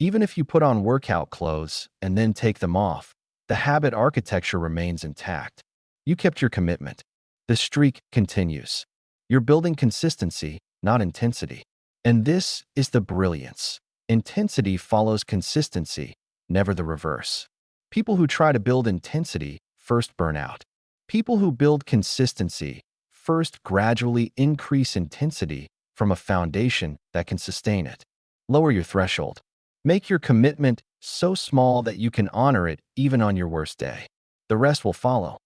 even if you put on workout clothes and then take them off, the habit architecture remains intact. You kept your commitment. The streak continues. You're building consistency, not intensity. And this is the brilliance. Intensity follows consistency, never the reverse. People who try to build intensity first burn out. People who build consistency first gradually increase intensity from a foundation that can sustain it. Lower your threshold. Make your commitment so small that you can honor it even on your worst day. The rest will follow.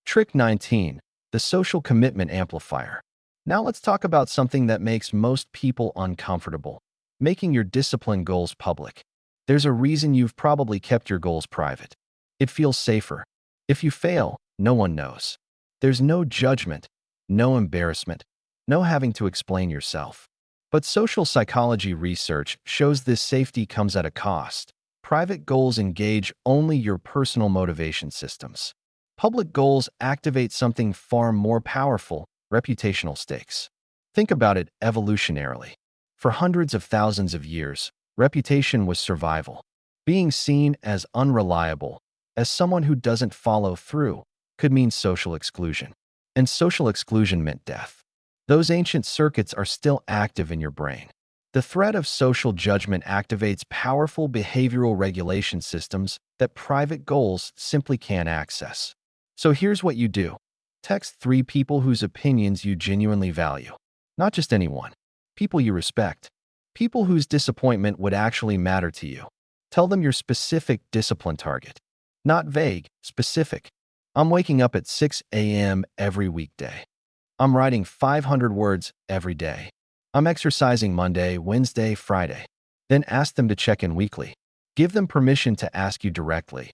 Trick 19, the social commitment amplifier. Now let's talk about something that makes most people uncomfortable. Making your discipline goals public. There's a reason you've probably kept your goals private. It feels safer. If you fail, no one knows. There's no judgment, no embarrassment, no having to explain yourself. But social psychology research shows this safety comes at a cost. Private goals engage only your personal motivation systems. Public goals activate something far more powerful, reputational stakes. Think about it evolutionarily. For hundreds of thousands of years, reputation was survival. Being seen as unreliable, as someone who doesn't follow through, could mean social exclusion. And social exclusion meant death. Those ancient circuits are still active in your brain. The threat of social judgment activates powerful behavioral regulation systems that private goals simply can't access. So here's what you do. Text 3 people whose opinions you genuinely value. Not just anyone. People you respect. People whose disappointment would actually matter to you. Tell them your specific discipline target. Not vague, specific. I'm waking up at 6 a.m. every weekday. I'm writing 500 words every day. I'm exercising Monday, Wednesday, Friday. Then ask them to check in weekly. Give them permission to ask you directly.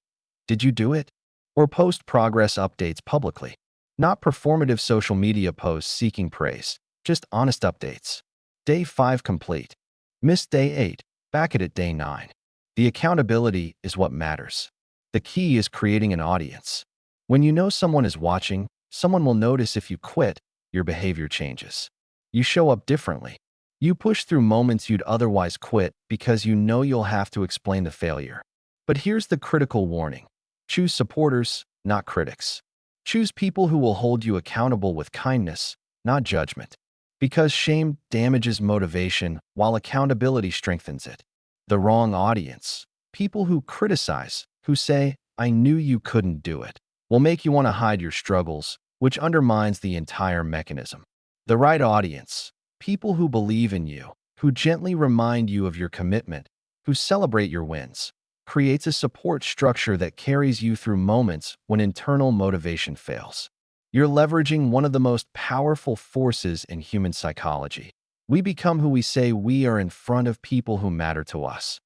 Did you do it? Or post progress updates publicly. Not performative social media posts seeking praise, just honest updates. Day 5 complete. Missed day 8, back at it day 9. The accountability is what matters. The key is creating an audience. When you know someone is watching, someone will notice if you quit, your behavior changes. You show up differently. You push through moments you'd otherwise quit because you know you'll have to explain the failure. But here's the critical warning. Choose supporters, not critics. Choose people who will hold you accountable with kindness, not judgment. Because shame damages motivation while accountability strengthens it. The wrong audience, people who criticize, who say, "I knew you couldn't do it," will make you want to hide your struggles, which undermines the entire mechanism. The right audience, people who believe in you, who gently remind you of your commitment, who celebrate your wins, creates a support structure that carries you through moments when internal motivation fails. You're leveraging one of the most powerful forces in human psychology. We become who we say we are in front of people who matter to us.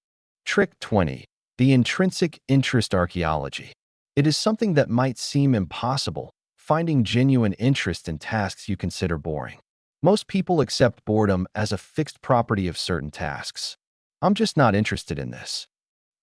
Trick 20. The intrinsic interest archaeology. It is something that might seem impossible, finding genuine interest in tasks you consider boring. Most people accept boredom as a fixed property of certain tasks. I'm just not interested in this.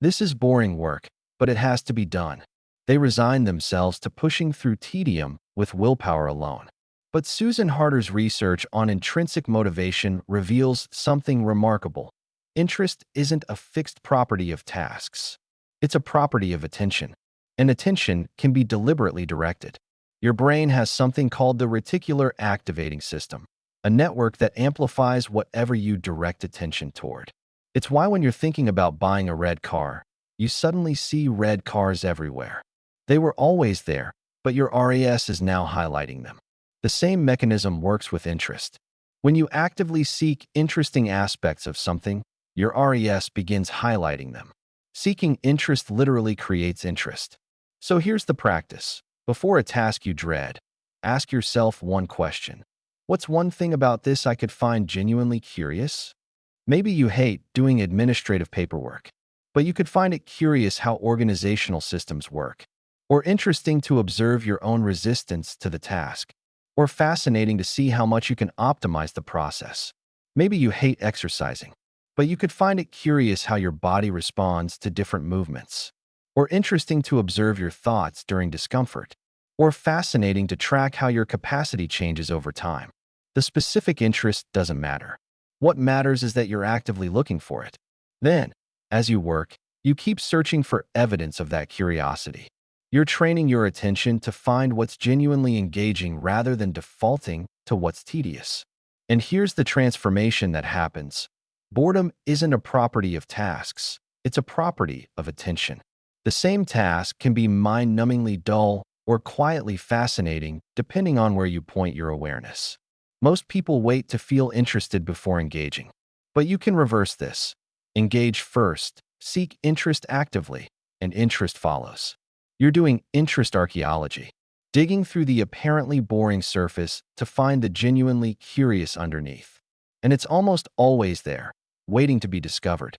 This is boring work. but it has to be done. They resign themselves to pushing through tedium with willpower alone. But Susan Harder's research on intrinsic motivation reveals something remarkable. Interest isn't a fixed property of tasks. It's a property of attention, and attention can be deliberately directed. Your brain has something called the reticular activating system, a network that amplifies whatever you direct attention toward. It's why when you're thinking about buying a red car, you suddenly see red cars everywhere. They were always there, but your RAS is now highlighting them. The same mechanism works with interest. When you actively seek interesting aspects of something, your RAS begins highlighting them. Seeking interest literally creates interest. So here's the practice. Before a task you dread, ask yourself one question. What's one thing about this I could find genuinely curious? Maybe you hate doing administrative paperwork, but you could find it curious how organizational systems work, or interesting to observe your own resistance to the task, or fascinating to see how much you can optimize the process. Maybe you hate exercising, but you could find it curious how your body responds to different movements, or interesting to observe your thoughts during discomfort, or fascinating to track how your capacity changes over time. The specific interest doesn't matter. What matters is that you're actively looking for it. Then, as you work, you keep searching for evidence of that curiosity. You're training your attention to find what's genuinely engaging rather than defaulting to what's tedious. And here's the transformation that happens. Boredom isn't a property of tasks. It's a property of attention. The same task can be mind-numbingly dull or quietly fascinating depending on where you point your awareness. Most people wait to feel interested before engaging. But you can reverse this. Engage first, seek interest actively, and interest follows. You're doing interest archaeology, digging through the apparently boring surface to find the genuinely curious underneath. And it's almost always there, waiting to be discovered.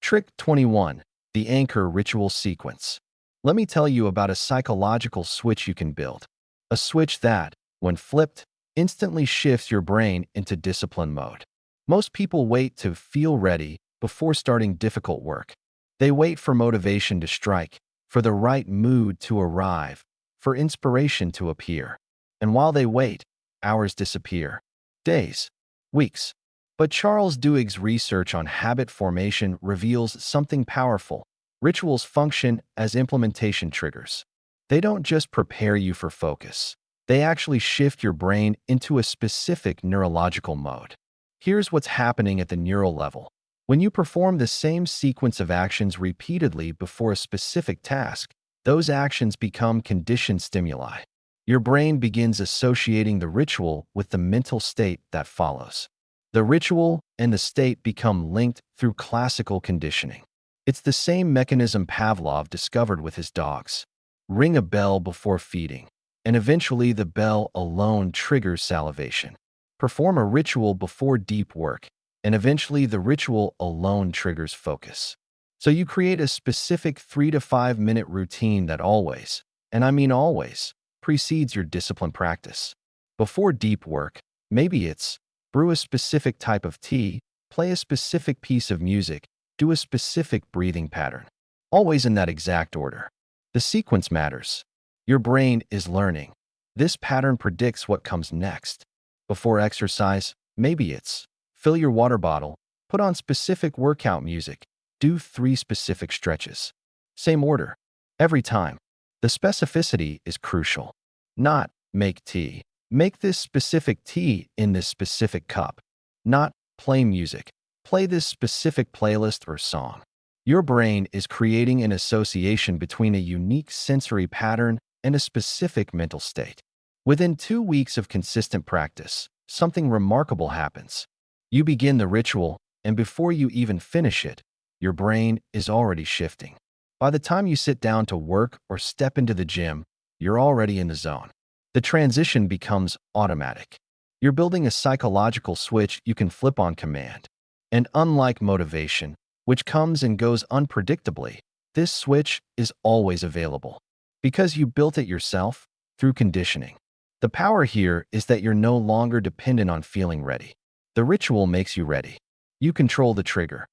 Trick 21. The Anchor Ritual Sequence. Let me tell you about a psychological switch you can build. A switch that, when flipped, instantly shifts your brain into discipline mode. Most people wait to feel ready before starting difficult work. They wait for motivation to strike, for the right mood to arrive, for inspiration to appear. And while they wait, hours disappear. Days. Weeks. But Charles Duhigg's research on habit formation reveals something powerful. Rituals function as implementation triggers. They don't just prepare you for focus. They actually shift your brain into a specific neurological mode. Here's what's happening at the neural level. When you perform the same sequence of actions repeatedly before a specific task, those actions become conditioned stimuli. Your brain begins associating the ritual with the mental state that follows. The ritual and the state become linked through classical conditioning. It's the same mechanism Pavlov discovered with his dogs. Ring a bell before feeding, and eventually the bell alone triggers salivation. Perform a ritual before deep work, and eventually the ritual alone triggers focus. So you create a specific 3 to 5 minute routine that always, and I mean always, precedes your discipline practice. Before deep work, maybe it's brew a specific type of tea, play a specific piece of music, do a specific breathing pattern. Always in that exact order. The sequence matters. Your brain is learning. This pattern predicts what comes next. Before exercise, maybe it's fill your water bottle, put on specific workout music, do 3 specific stretches. Same order. Every time. The specificity is crucial. Not make tea. Make this specific tea in this specific cup. Not play music. Play this specific playlist or song. Your brain is creating an association between a unique sensory pattern and a specific mental state. Within 2 weeks of consistent practice, something remarkable happens. You begin the ritual, and before you even finish it, your brain is already shifting. By the time you sit down to work or step into the gym, you're already in the zone. The transition becomes automatic. You're building a psychological switch you can flip on command. And unlike motivation, which comes and goes unpredictably, this switch is always available. Because you built it yourself through conditioning. The power here is that you're no longer dependent on feeling ready. The ritual makes you ready. You control the trigger.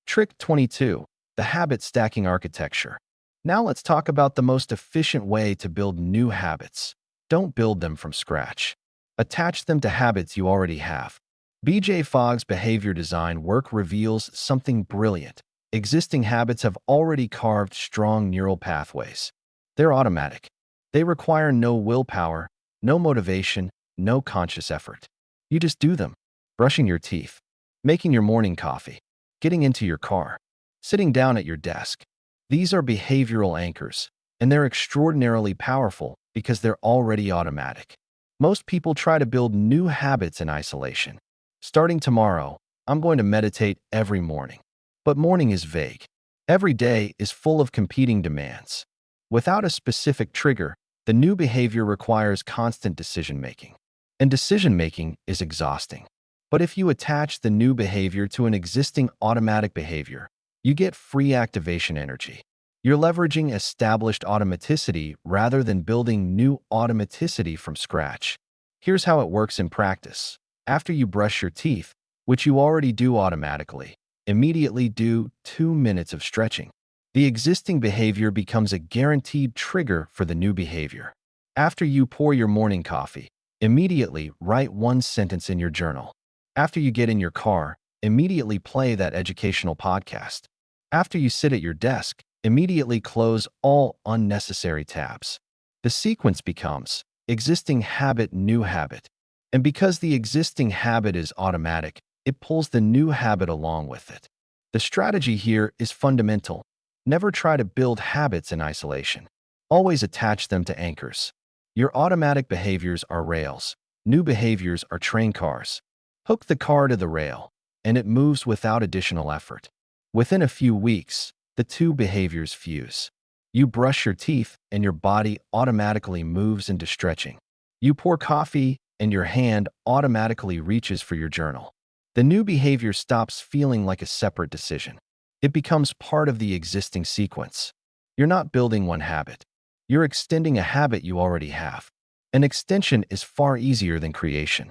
Trick 22. The Habit Stacking Architecture. Now let's talk about the most efficient way to build new habits. Don't build them from scratch. Attach them to habits you already have. BJ Fogg's behavior design work reveals something brilliant. Existing habits have already carved strong neural pathways. They're automatic. They require no willpower, no motivation, no conscious effort. You just do them. Brushing your teeth, making your morning coffee, getting into your car, sitting down at your desk. These are behavioral anchors, and they're extraordinarily powerful because they're already automatic. Most people try to build new habits in isolation. Starting tomorrow, I'm going to meditate every morning. But morning is vague. Every day is full of competing demands. Without a specific trigger, the new behavior requires constant decision-making. And decision-making is exhausting. But if you attach the new behavior to an existing automatic behavior, you get free activation energy. You're leveraging established automaticity rather than building new automaticity from scratch. Here's how it works in practice. After you brush your teeth, which you already do automatically, immediately do 2 minutes of stretching. The existing behavior becomes a guaranteed trigger for the new behavior. After you pour your morning coffee, immediately write one sentence in your journal. After you get in your car, immediately play that educational podcast. After you sit at your desk, immediately close all unnecessary tabs. The sequence becomes existing habit, new habit. And because the existing habit is automatic, it pulls the new habit along with it. The strategy here is fundamental. Never try to build habits in isolation. Always attach them to anchors. Your automatic behaviors are rails. New behaviors are train cars. Hook the car to the rail, and it moves without additional effort. Within a few weeks, the two behaviors fuse. You brush your teeth, and your body automatically moves into stretching. You pour coffee, and your hand automatically reaches for your journal. The new behavior stops feeling like a separate decision. It becomes part of the existing sequence. You're not building one habit. You're extending a habit you already have. An extension is far easier than creation.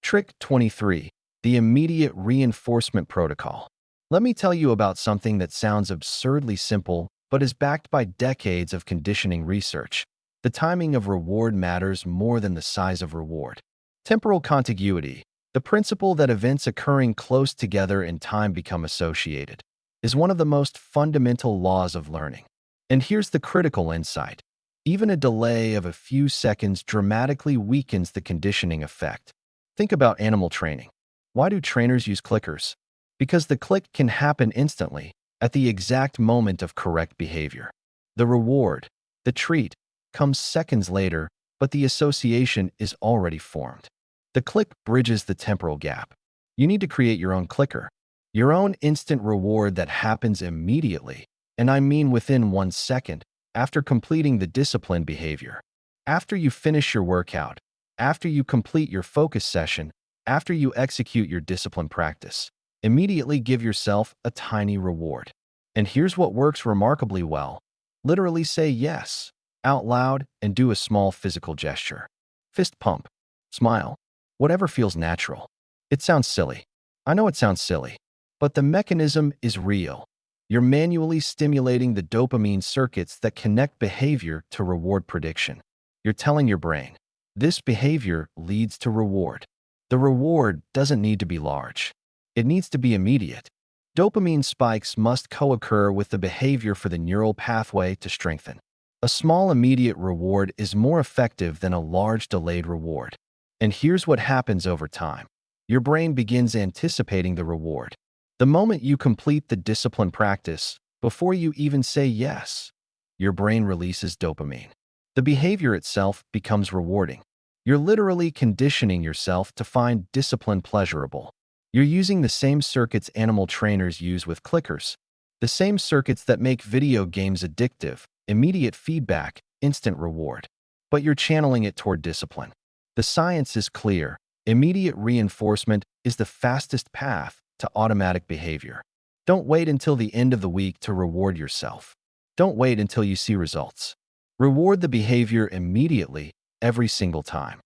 Trick 23. The Immediate Reinforcement Protocol. Let me tell you about something that sounds absurdly simple, but is backed by decades of conditioning research. The timing of reward matters more than the size of reward. Temporal contiguity, the principle that events occurring close together in time become associated, is one of the most fundamental laws of learning. And here's the critical insight. Even a delay of a few seconds dramatically weakens the conditioning effect. Think about animal training. Why do trainers use clickers? Because the click can happen instantly, at the exact moment of correct behavior. The reward, the treat, comes seconds later, but the association is already formed. The click bridges the temporal gap. You need to create your own clicker, your own instant reward that happens immediately, and I mean within 1 second, after completing the disciplined behavior. After you finish your workout, after you complete your focus session, after you execute your discipline practice, immediately give yourself a tiny reward. And here's what works remarkably well. Literally say yes out loud and do a small physical gesture. Fist pump, smile, whatever feels natural. It sounds silly. I know it sounds silly, but the mechanism is real. You're manually stimulating the dopamine circuits that connect behavior to reward prediction. You're telling your brain, this behavior leads to reward. The reward doesn't need to be large. It needs to be immediate. Dopamine spikes must co-occur with the behavior for the neural pathway to strengthen. A small immediate reward is more effective than a large delayed reward. And here's what happens over time. Your brain begins anticipating the reward. The moment you complete the discipline practice, before you even say yes, your brain releases dopamine. The behavior itself becomes rewarding. You're literally conditioning yourself to find discipline pleasurable. You're using the same circuits animal trainers use with clickers, the same circuits that make video games addictive, immediate feedback, instant reward. But you're channeling it toward discipline. The science is clear. Immediate reinforcement is the fastest path to automatic behavior. Don't wait until the end of the week to reward yourself. Don't wait until you see results. Reward the behavior immediately, every single time.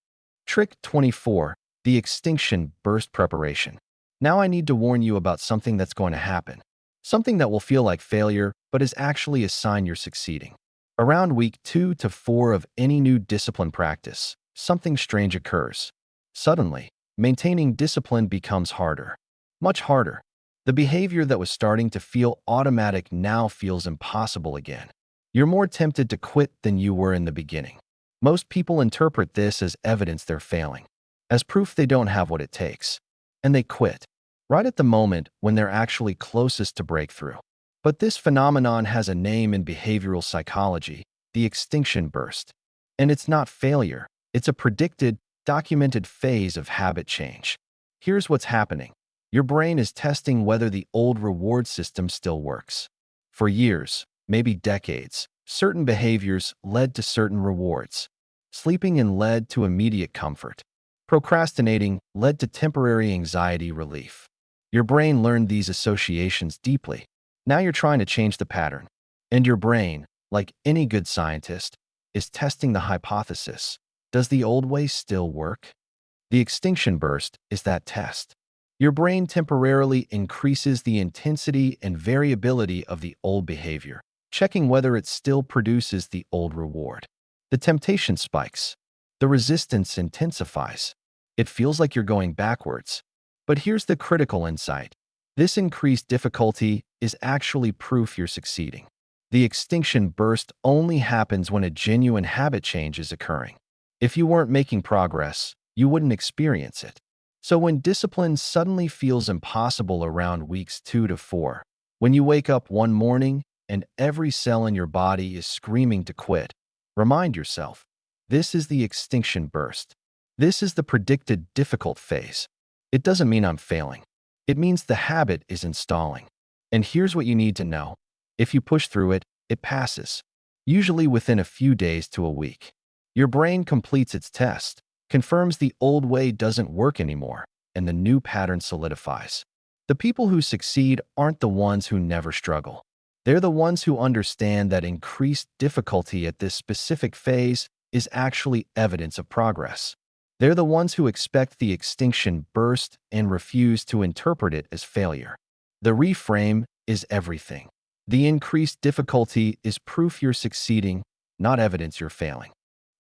Trick 24. The Extinction Burst Preparation. Now I need to warn you about something that's going to happen. Something that will feel like failure, but is actually a sign you're succeeding. Around week 2 to 4 of any new discipline practice, something strange occurs. Suddenly, maintaining discipline becomes harder. Much harder. The behavior that was starting to feel automatic now feels impossible again. You're more tempted to quit than you were in the beginning. Most people interpret this as evidence they're failing, as proof they don't have what it takes. And they quit, right at the moment when they're actually closest to breakthrough. But this phenomenon has a name in behavioral psychology, the extinction burst. And it's not failure, it's a predicted, documented phase of habit change. Here's what's happening. Your brain is testing whether the old reward system still works. For years, maybe decades, certain behaviors led to certain rewards. Sleeping in led to immediate comfort. Procrastinating led to temporary anxiety relief. Your brain learned these associations deeply. Now you're trying to change the pattern. And your brain, like any good scientist, is testing the hypothesis. Does the old way still work? The extinction burst is that test. Your brain temporarily increases the intensity and variability of the old behavior, checking whether it still produces the old reward. The temptation spikes. The resistance intensifies. It feels like you're going backwards. But here's the critical insight. This increased difficulty is actually proof you're succeeding. The extinction burst only happens when a genuine habit change is occurring. If you weren't making progress, you wouldn't experience it. So when discipline suddenly feels impossible around weeks 2 to 4, when you wake up one morning and every cell in your body is screaming to quit, remind yourself, this is the extinction burst. This is the predicted difficult phase. It doesn't mean I'm failing. It means the habit is installing. And here's what you need to know. If you push through it, it passes, usually within a few days to a week. Your brain completes its test, confirms the old way doesn't work anymore, and the new pattern solidifies. The people who succeed aren't the ones who never struggle. They're the ones who understand that increased difficulty at this specific phase is actually evidence of progress. They're the ones who expect the extinction burst and refuse to interpret it as failure. The reframe is everything. The increased difficulty is proof you're succeeding, not evidence you're failing.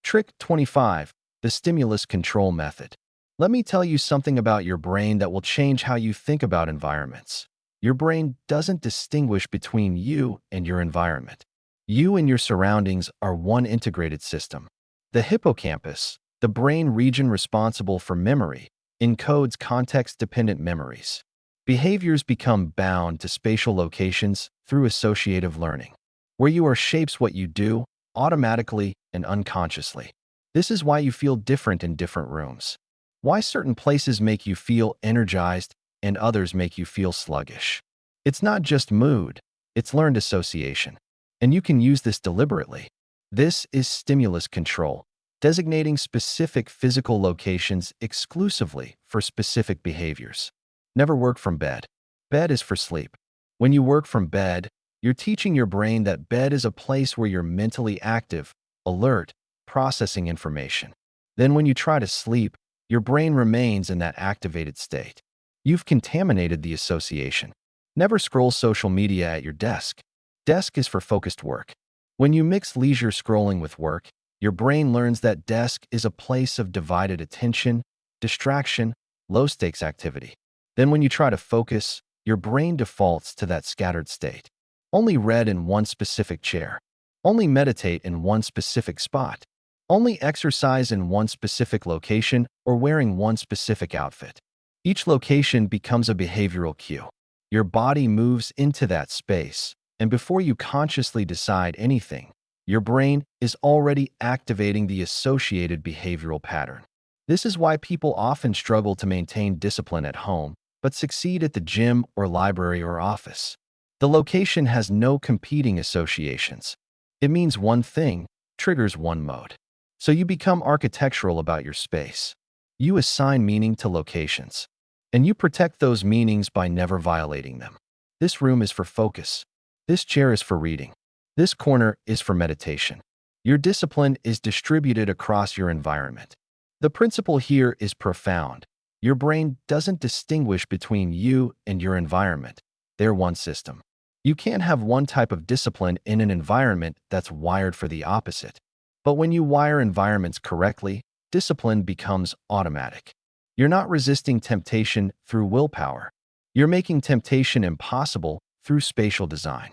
Trick 25. The stimulus control method. Let me tell you something about your brain that will change how you think about environments. Your brain doesn't distinguish between you and your environment. You and your surroundings are one integrated system. The hippocampus, the brain region responsible for memory, encodes context-dependent memories. Behaviors become bound to spatial locations through associative learning. Where you are shapes what you do, automatically and unconsciously. This is why you feel different in different rooms. Why certain places make you feel energized and others make you feel sluggish. It's not just mood, it's learned association. And you can use this deliberately. This is stimulus control, designating specific physical locations exclusively for specific behaviors. Never work from bed. Bed is for sleep. When you work from bed, you're teaching your brain that bed is a place where you're mentally active, alert, processing information. Then when you try to sleep, your brain remains in that activated state. You've contaminated the association. Never scroll social media at your desk. Desk is for focused work. When you mix leisure scrolling with work, your brain learns that desk is a place of divided attention, distraction, low-stakes activity. Then when you try to focus, your brain defaults to that scattered state. Only read in one specific chair. Only meditate in one specific spot. Only exercise in one specific location or wearing one specific outfit. Each location becomes a behavioral cue. Your body moves into that space, and before you consciously decide anything, your brain is already activating the associated behavioral pattern. This is why people often struggle to maintain discipline at home, but succeed at the gym or library or office. The location has no competing associations. It means one thing, triggers one mode. So you become architectural about your space. You assign meaning to locations. And you protect those meanings by never violating them. This room is for focus. This chair is for reading. This corner is for meditation. Your discipline is distributed across your environment. The principle here is profound. Your brain doesn't distinguish between you and your environment. They're one system. You can't have one type of discipline in an environment that's wired for the opposite. But when you wire environments correctly, discipline becomes automatic. You're not resisting temptation through willpower. You're making temptation impossible through spatial design.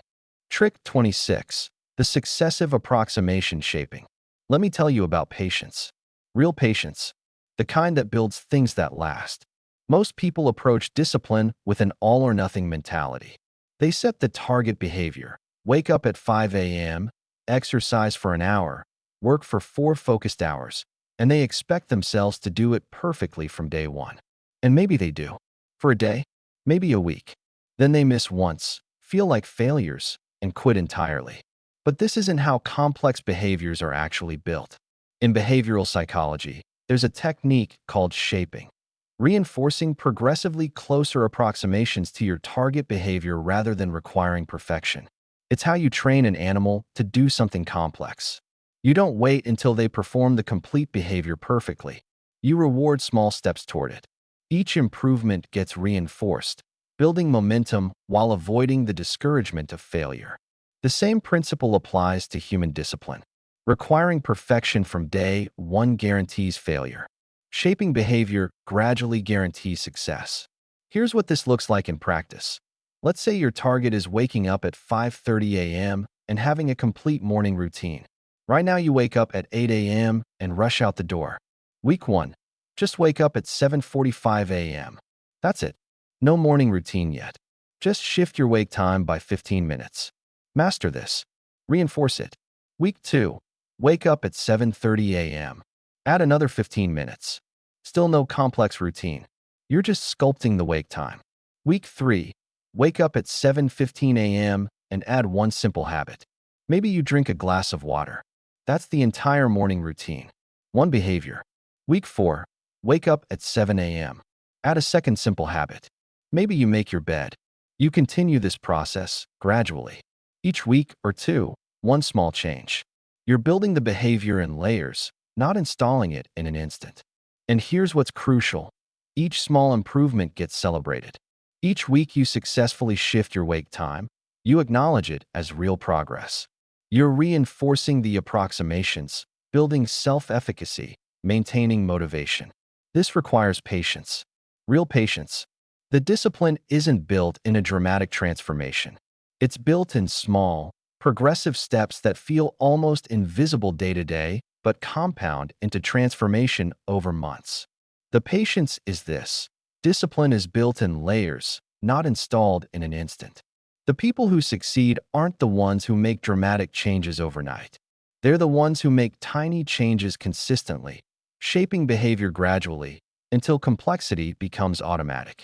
Trick 26. The Successive Approximation Shaping. Let me tell you about patience. Real patience. The kind that builds things that last. Most people approach discipline with an all-or-nothing mentality. They set the target behavior, wake up at 5 a.m., exercise for an hour, work for 4 focused hours, and they expect themselves to do it perfectly from day one. And maybe they do. For a day, maybe a week. Then they miss once, feel like failures, and quit entirely. But this isn't how complex behaviors are actually built. In behavioral psychology, there's a technique called shaping. Reinforcing progressively closer approximations to your target behavior rather than requiring perfection. It's how you train an animal to do something complex. You don't wait until they perform the complete behavior perfectly. You reward small steps toward it. Each improvement gets reinforced, building momentum while avoiding the discouragement of failure. The same principle applies to human discipline. Requiring perfection from day one guarantees failure. Shaping behavior gradually guarantees success. Here's what this looks like in practice. Let's say your target is waking up at 5:30 a.m. and having a complete morning routine. Right now you wake up at 8 a.m. and rush out the door. Week 1. Just wake up at 7:45 a.m. That's it. No morning routine yet. Just shift your wake time by 15 minutes. Master this. Reinforce it. Week 2. Wake up at 7:30 a.m. Add another 15 minutes. Still no complex routine. You're just sculpting the wake time. Week 3. Wake up at 7:15 a.m. and add one simple habit. Maybe you drink a glass of water. That's the entire morning routine. One behavior. Week 4. Wake up at 7 a.m. Add a second simple habit. Maybe you make your bed. You continue this process gradually. Each week or two, one small change. You're building the behavior in layers, not installing it in an instant. And here's what's crucial. Each small improvement gets celebrated. Each week you successfully shift your wake time, you acknowledge it as real progress. You're reinforcing the approximations, building self-efficacy, maintaining motivation. This requires patience. Real patience. The discipline isn't built in a dramatic transformation. It's built in small, progressive steps that feel almost invisible day to day, but compound into transformation over months. The patience is this. Discipline is built in layers, not installed in an instant. The people who succeed aren't the ones who make dramatic changes overnight. They're the ones who make tiny changes consistently, shaping behavior gradually until complexity becomes automatic.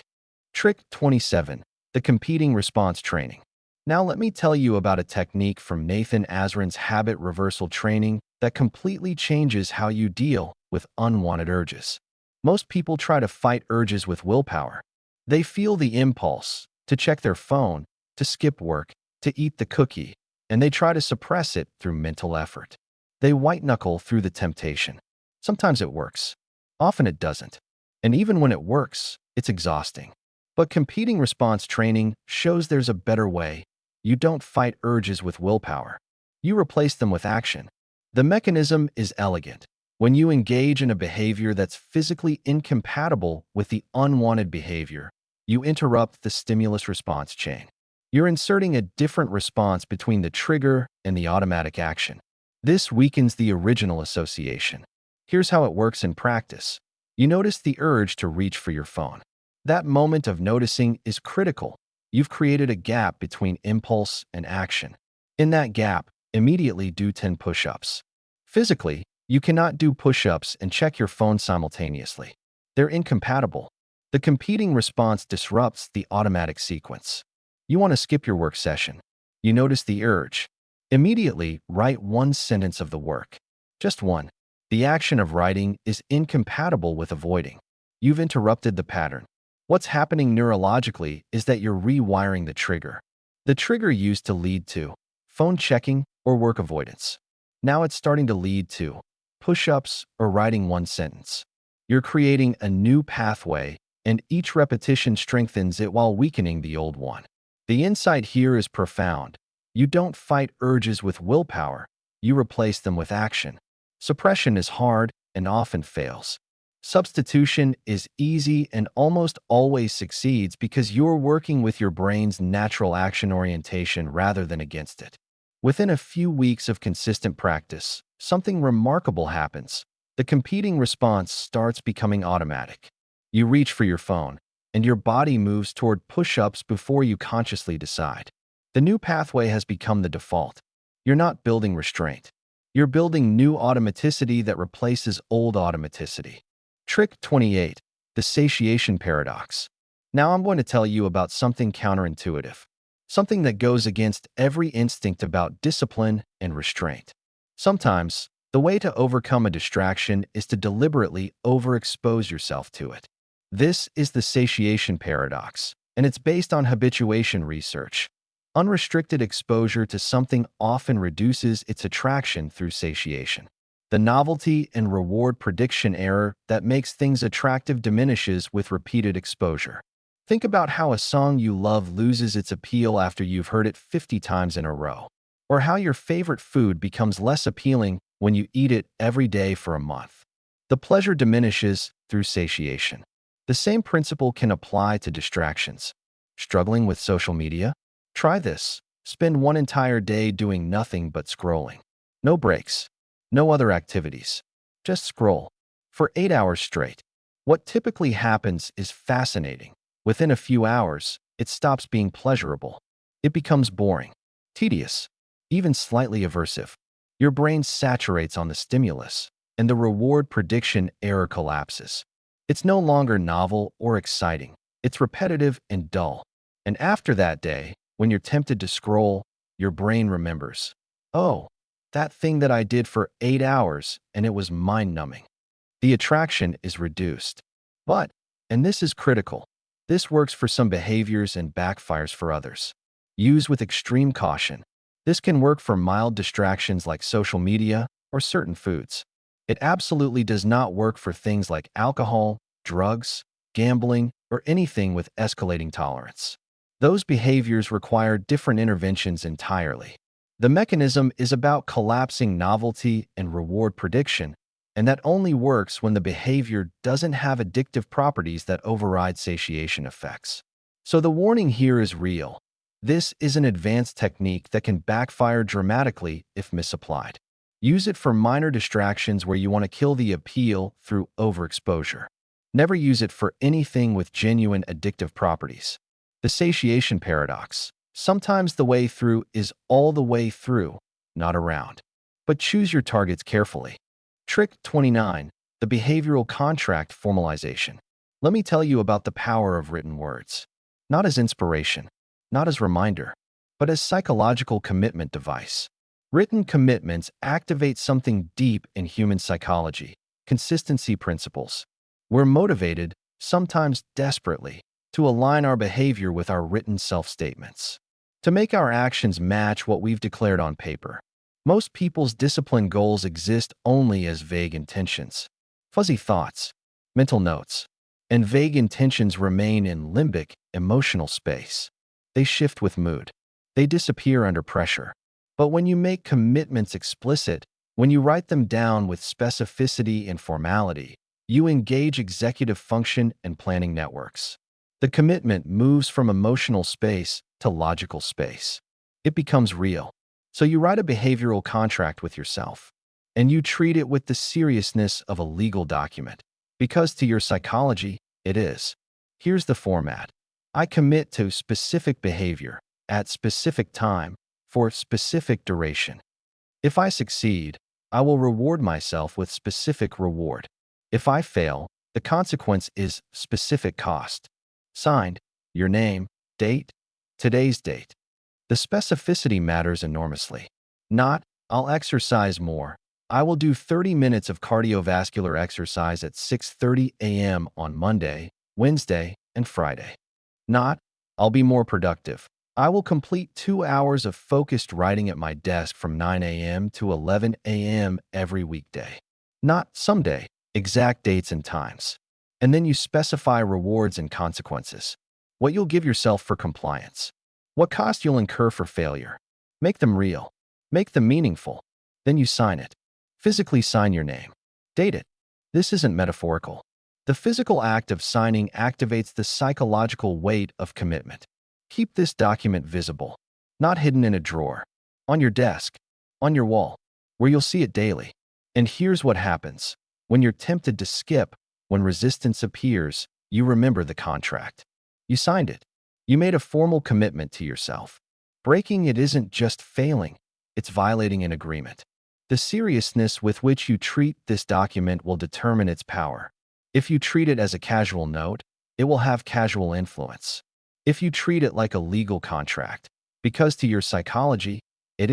Trick 27. The Competing Response Training. Now let me tell you about a technique from Nathan Azrin's habit reversal training that completely changes how you deal with unwanted urges. Most people try to fight urges with willpower. They feel the impulse to check their phone, to skip work, to eat the cookie, and they try to suppress it through mental effort. They white-knuckle through the temptation. Sometimes it works. Often it doesn't. And even when it works, it's exhausting. But competing response training shows there's a better way. You don't fight urges with willpower. You replace them with action. The mechanism is elegant. When you engage in a behavior that's physically incompatible with the unwanted behavior, you interrupt the stimulus-response chain. You're inserting a different response between the trigger and the automatic action. This weakens the original association. Here's how it works in practice. You notice the urge to reach for your phone. That moment of noticing is critical. You've created a gap between impulse and action. In that gap, immediately do 10 push-ups. Physically, you cannot do push-ups and check your phone simultaneously. They're incompatible. The competing response disrupts the automatic sequence. You want to skip your work session. You notice the urge. Immediately, write one sentence of the work. Just one. The action of writing is incompatible with avoiding. You've interrupted the pattern. What's happening neurologically is that you're rewiring the trigger. The trigger used to lead to phone checking or work avoidance. Now it's starting to lead to push-ups or writing one sentence. You're creating a new pathway, and each repetition strengthens it while weakening the old one. The insight here is profound. You don't fight urges with willpower, you replace them with action. Suppression is hard and often fails. Substitution is easy and almost always succeeds because you're working with your brain's natural action orientation rather than against it. Within a few weeks of consistent practice, something remarkable happens. The competing response starts becoming automatic. You reach for your phone, and your body moves toward push-ups before you consciously decide. The new pathway has become the default. You're not building restraint. You're building new automaticity that replaces old automaticity. Trick 28. The satiation paradox. Now I'm going to tell you about something counterintuitive. Something that goes against every instinct about discipline and restraint. Sometimes, the way to overcome a distraction is to deliberately overexpose yourself to it. This is the satiation paradox, and it's based on habituation research. Unrestricted exposure to something often reduces its attraction through satiation. The novelty and reward prediction error that makes things attractive diminishes with repeated exposure. Think about how a song you love loses its appeal after you've heard it 50 times in a row, or how your favorite food becomes less appealing when you eat it every day for a month. The pleasure diminishes through satiation. The same principle can apply to distractions. Struggling with social media? Try this. Spend one entire day doing nothing but scrolling. No breaks. No other activities. Just scroll. For 8 hours straight. What typically happens is fascinating. Within a few hours, it stops being pleasurable. It becomes boring, tedious, even slightly aversive. Your brain saturates on the stimulus, and the reward prediction error collapses. It's no longer novel or exciting. It's repetitive and dull. And after that day, when you're tempted to scroll, your brain remembers, oh, that thing that I did for 8 hours and it was mind-numbing. The attraction is reduced. But, and this is critical, this works for some behaviors and backfires for others. Use with extreme caution. This can work for mild distractions like social media or certain foods. It absolutely does not work for things like alcohol, drugs, gambling, or anything with escalating tolerance. Those behaviors require different interventions entirely. The mechanism is about collapsing novelty and reward prediction, and that only works when the behavior doesn't have addictive properties that override satiation effects. So the warning here is real. This is an advanced technique that can backfire dramatically if misapplied. Use it for minor distractions where you want to kill the appeal through overexposure. Never use it for anything with genuine addictive properties. The satiation paradox. Sometimes the way through is all the way through, not around. But choose your targets carefully. Trick 29. The behavioral contract formalization. Let me tell you about the power of written words. Not as inspiration, not as reminder, but as psychological commitment device. Written commitments activate something deep in human psychology, consistency principles. We're motivated, sometimes desperately, to align our behavior with our written self-statements, to make our actions match what we've declared on paper. Most people's discipline goals exist only as vague intentions, fuzzy thoughts, mental notes, and vague intentions remain in limbic, emotional space. They shift with mood. They disappear under pressure. But when you make commitments explicit, when you write them down with specificity and formality, you engage executive function and planning networks. The commitment moves from emotional space to logical space. It becomes real. So you write a behavioral contract with yourself, and you treat it with the seriousness of a legal document, because to your psychology, it is. Here's the format. I commit to specific behavior at specific time for specific duration. If I succeed, I will reward myself with specific reward. If I fail, the consequence is specific cost. Signed, your name, date, today's date. The specificity matters enormously. Not, I'll exercise more. I will do 30 minutes of cardiovascular exercise at 6:30 a.m. on Monday, Wednesday, and Friday. Not, I'll be more productive. I will complete 2 hours of focused writing at my desk from 9 a.m. to 11 a.m. every weekday. Not someday, exact dates and times. And then you specify rewards and consequences. What you'll give yourself for compliance. What cost you'll incur for failure. Make them real. Make them meaningful. Then you sign it. Physically sign your name. Date it. This isn't metaphorical. The physical act of signing activates the psychological weight of commitment. Keep this document visible, not hidden in a drawer, on your desk, on your wall, where you'll see it daily. And here's what happens. When you're tempted to skip, when resistance appears, you remember the contract. You signed it. You made a formal commitment to yourself. Breaking it isn't just failing, it's violating an agreement. The seriousness with which you treat this document will determine its power. If you treat it as a casual note, it will have casual influence. If you treat it like a legal contract, because to your psychology, it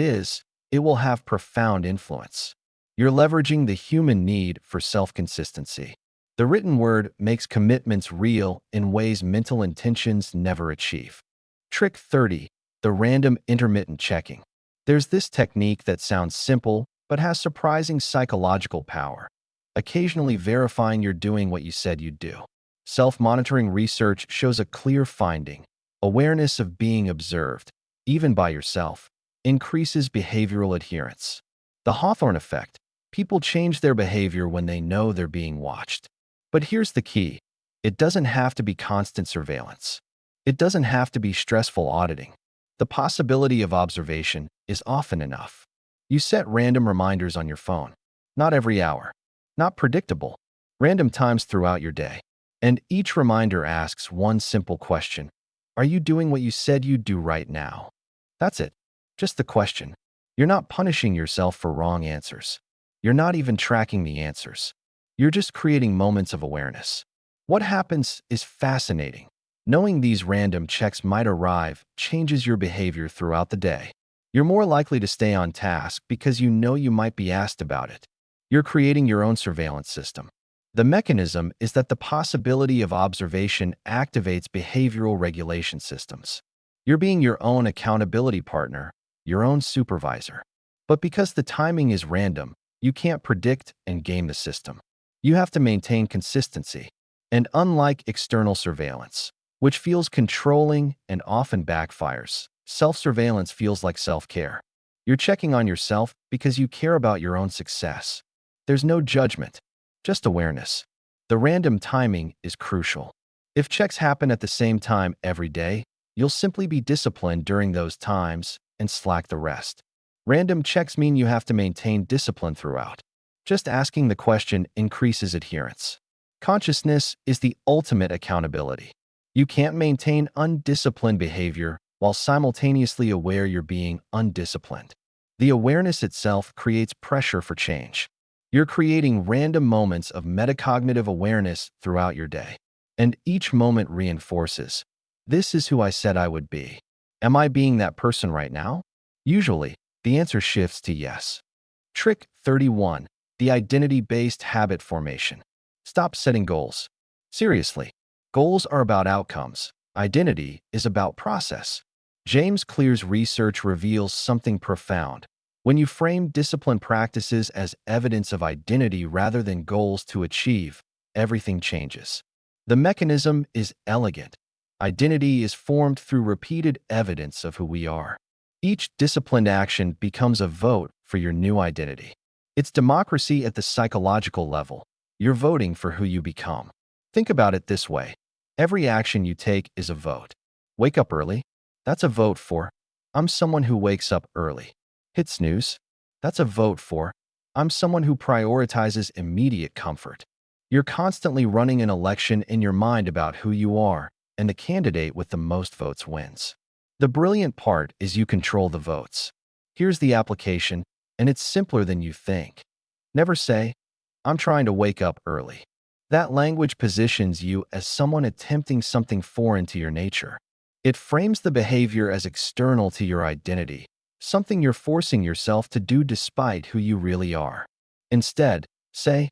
will have profound influence. You're leveraging the human need for self-consistency. The written word makes commitments real in ways mental intentions never achieve. Trick 30. The random intermittent checking. There's this technique that sounds simple, but has surprising psychological power. Occasionally verifying you're doing what you said you'd do. Self-monitoring research shows a clear finding. Awareness of being observed, even by yourself, increases behavioral adherence. The Hawthorne effect. People change their behavior when they know they're being watched. But here's the key. It doesn't have to be constant surveillance. It doesn't have to be stressful auditing. The possibility of observation is often enough. You set random reminders on your phone. Not every hour. Not predictable. Random times throughout your day. And each reminder asks one simple question. Are you doing what you said you'd do right now? That's it. Just the question. You're not punishing yourself for wrong answers. You're not even tracking the answers. You're just creating moments of awareness. What happens is fascinating. Knowing these random checks might arrive changes your behavior throughout the day. You're more likely to stay on task because you know you might be asked about it. You're creating your own surveillance system. The mechanism is that the possibility of observation activates behavioral regulation systems. You're being your own accountability partner, your own supervisor. But because the timing is random, you can't predict and game the system. You have to maintain consistency. And unlike external surveillance, which feels controlling and often backfires, self-surveillance feels like self-care. You're checking on yourself because you care about your own success. There's no judgment, just awareness. The random timing is crucial. If checks happen at the same time every day, you'll simply be disciplined during those times and slack the rest. Random checks mean you have to maintain discipline throughout. Just asking the question increases adherence. Consciousness is the ultimate accountability. You can't maintain undisciplined behavior while simultaneously aware you're being undisciplined. The awareness itself creates pressure for change. You're creating random moments of metacognitive awareness throughout your day. And each moment reinforces, this is who I said I would be. Am I being that person right now? Usually, the answer shifts to yes. Trick 31. The identity-based habit formation. Stop setting goals. Seriously, goals are about outcomes. Identity is about process. James Clear's research reveals something profound. When you frame discipline practices as evidence of identity rather than goals to achieve, everything changes. The mechanism is elegant. Identity is formed through repeated evidence of who we are. Each disciplined action becomes a vote for your new identity. It's democracy at the psychological level. You're voting for who you become. Think about it this way. Every action you take is a vote. Wake up early? That's a vote for, I'm someone who wakes up early. Hit snooze? That's a vote for, I'm someone who prioritizes immediate comfort. You're constantly running an election in your mind about who you are, and the candidate with the most votes wins. The brilliant part is you control the votes. Here's the application, and it's simpler than you think. Never say, I'm trying to wake up early. That language positions you as someone attempting something foreign to your nature. It frames the behavior as external to your identity, something you're forcing yourself to do despite who you really are. Instead, say,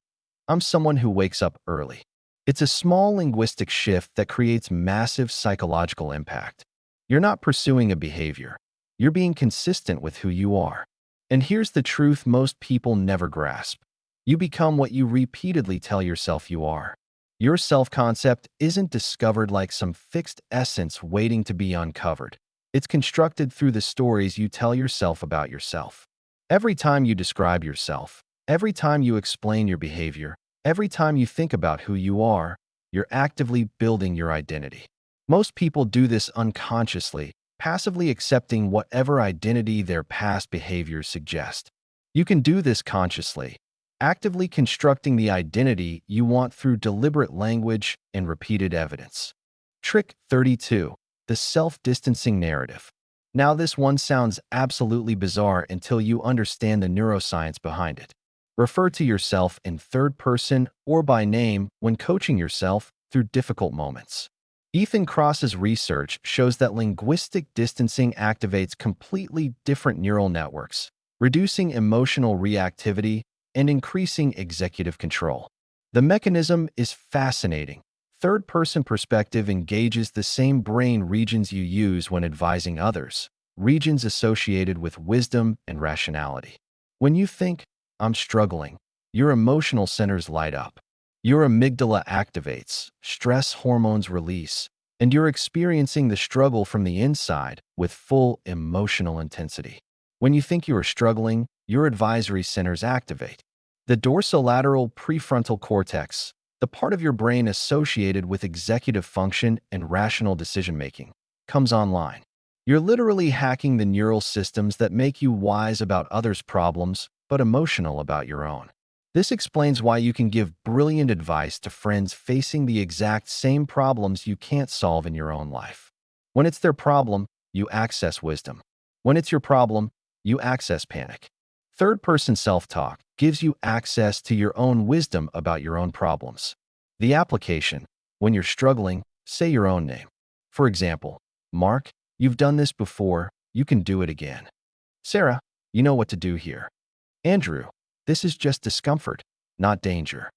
I'm someone who wakes up early. It's a small linguistic shift that creates massive psychological impact. You're not pursuing a behavior. You're being consistent with who you are. And here's the truth most people never grasp. You become what you repeatedly tell yourself you are. Your self-concept isn't discovered like some fixed essence waiting to be uncovered. It's constructed through the stories you tell yourself about yourself. Every time you describe yourself, every time you explain your behavior, every time you think about who you are, you're actively building your identity. Most people do this unconsciously, passively accepting whatever identity their past behaviors suggest. You can do this consciously, actively constructing the identity you want through deliberate language and repeated evidence. Trick 32. The self-distancing narrative. Now, this one sounds absolutely bizarre until you understand the neuroscience behind it. Refer to yourself in third person or by name when coaching yourself through difficult moments. Ethan Kross's research shows that linguistic distancing activates completely different neural networks, reducing emotional reactivity and increasing executive control. The mechanism is fascinating. Third-person perspective engages the same brain regions you use when advising others, regions associated with wisdom and rationality. When you think, "I'm struggling," your emotional centers light up. Your amygdala activates, stress hormones release, and you're experiencing the struggle from the inside with full emotional intensity. When you think you are struggling, your advisory centers activate. The dorsolateral prefrontal cortex, the part of your brain associated with executive function and rational decision-making, comes online. You're literally hacking the neural systems that make you wise about others' problems, but emotional about your own. This explains why you can give brilliant advice to friends facing the exact same problems you can't solve in your own life. When it's their problem, you access wisdom. When it's your problem, you access panic. Third-person self-talk gives you access to your own wisdom about your own problems. The application: when you're struggling, say your own name. For example, Mark, you've done this before, you can do it again. Sarah, you know what to do here. Andrew, this is just discomfort, not danger.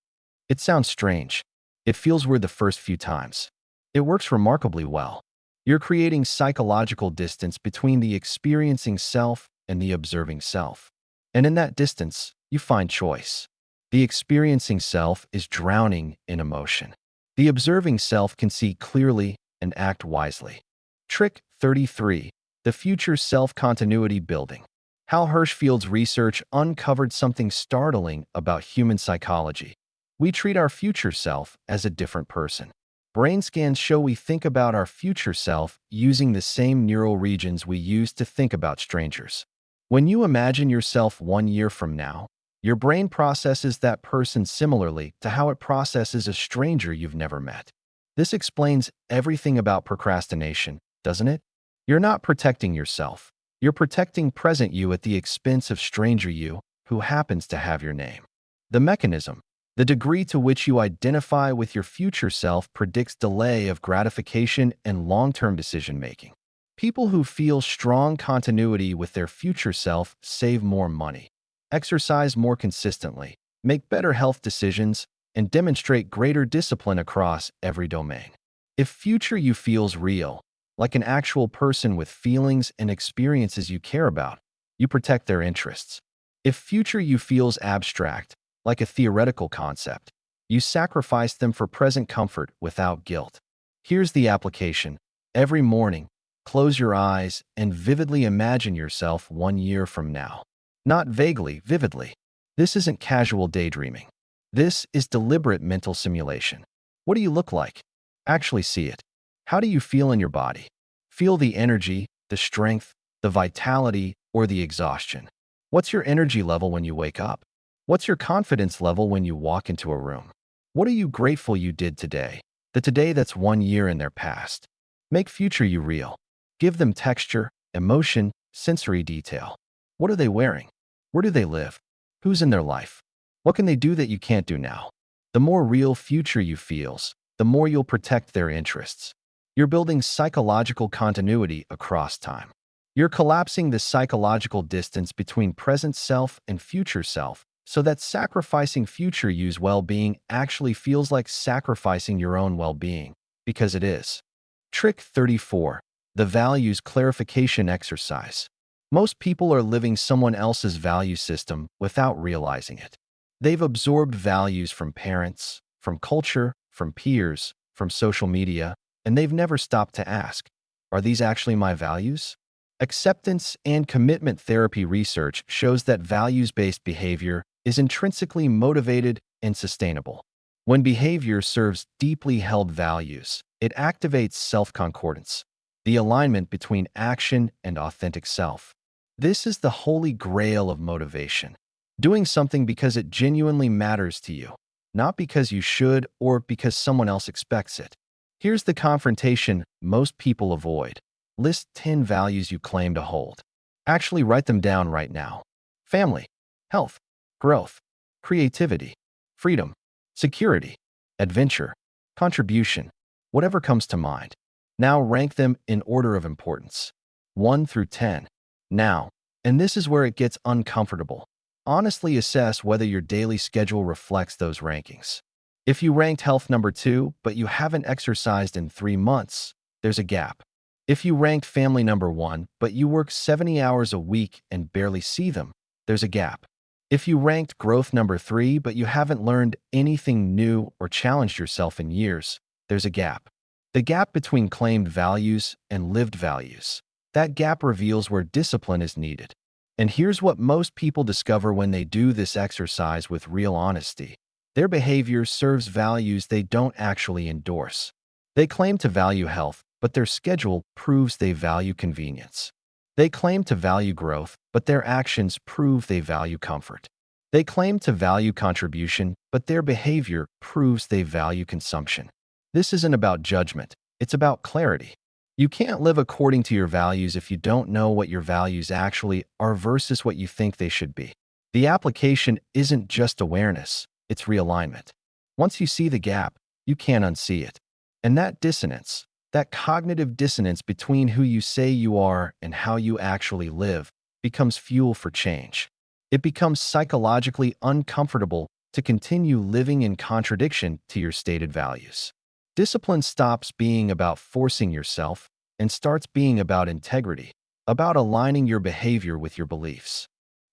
It sounds strange. It feels weird the first few times. It works remarkably well. You're creating psychological distance between the experiencing self and the observing self. And in that distance, you find choice. The experiencing self is drowning in emotion. The observing self can see clearly and act wisely. Trick 33. The future self-continuity building. Hal Hirschfield's research uncovered something startling about human psychology. We treat our future self as a different person. Brain scans show we think about our future self using the same neural regions we use to think about strangers. When you imagine yourself 1 year from now, your brain processes that person similarly to how it processes a stranger you've never met. This explains everything about procrastination, doesn't it? You're not protecting yourself. You're protecting present you at the expense of stranger you, who happens to have your name. The mechanism: the degree to which you identify with your future self predicts delay of gratification and long-term decision-making. People who feel strong continuity with their future self save more money, exercise more consistently, make better health decisions, and demonstrate greater discipline across every domain. If future you feels real, like an actual person with feelings and experiences you care about, you protect their interests. If future you feels abstract, like a theoretical concept, you sacrifice them for present comfort without guilt. Here's the application. Every morning, close your eyes and vividly imagine yourself 1 year from now. Not vaguely, vividly. This isn't casual daydreaming. This is deliberate mental simulation. What do you look like? Actually see it. How do you feel in your body? Feel the energy, the strength, the vitality, or the exhaustion. What's your energy level when you wake up? What's your confidence level when you walk into a room? What are you grateful you did today? The today that's 1 year in their past. Make future you real. Give them texture, emotion, sensory detail. What are they wearing? Where do they live? Who's in their life? What can they do that you can't do now? The more real future you feels, the more you'll protect their interests. You're building psychological continuity across time. You're collapsing the psychological distance between present self and future self so that sacrificing future you's well-being actually feels like sacrificing your own well-being, because it is. Trick 34. The values clarification exercise. Most people are living someone else's value system without realizing it. They've absorbed values from parents, from culture, from peers, from social media, and they've never stopped to ask, Are these actually my values? Acceptance and commitment therapy research shows that values-based behavior is intrinsically motivated and sustainable. When behavior serves deeply held values, it activates self-concordance, the alignment between action and authentic self. This is the holy grail of motivation, doing something because it genuinely matters to you, not because you should or because someone else expects it. Here's the confrontation most people avoid. List 10 values you claim to hold. Actually write them down right now. Family, health, growth, creativity, freedom, security, adventure, contribution, whatever comes to mind. Now rank them in order of importance, 1 through 10. Now, and this is where it gets uncomfortable, honestly assess whether your daily schedule reflects those rankings. If you ranked health number 2, but you haven't exercised in 3 months, there's a gap. If you ranked family number 1, but you work 70 hours a week and barely see them, there's a gap. If you ranked growth number 3, but you haven't learned anything new or challenged yourself in years, there's a gap. The gap between claimed values and lived values. That gap reveals where discipline is needed. And here's what most people discover when they do this exercise with real honesty. Their behavior serves values they don't actually endorse. They claim to value health, but their schedule proves they value convenience. They claim to value growth, but their actions prove they value comfort. They claim to value contribution, but their behavior proves they value consumption. This isn't about judgment, it's about clarity. You can't live according to your values if you don't know what your values actually are versus what you think they should be. The application isn't just awareness, it's realignment. Once you see the gap, you can't unsee it. And that dissonance, that cognitive dissonance between who you say you are and how you actually live, becomes fuel for change. It becomes psychologically uncomfortable to continue living in contradiction to your stated values. Discipline stops being about forcing yourself and starts being about integrity, about aligning your behavior with your beliefs.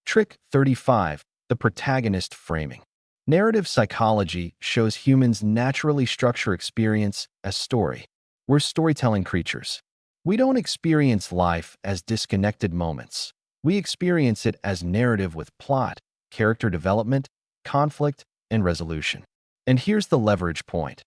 Trick 35. The protagonist framing. Narrative psychology shows humans naturally structure experience as story. We're storytelling creatures. We don't experience life as disconnected moments. We experience it as narrative with plot, character development, conflict, and resolution. And here's the leverage point.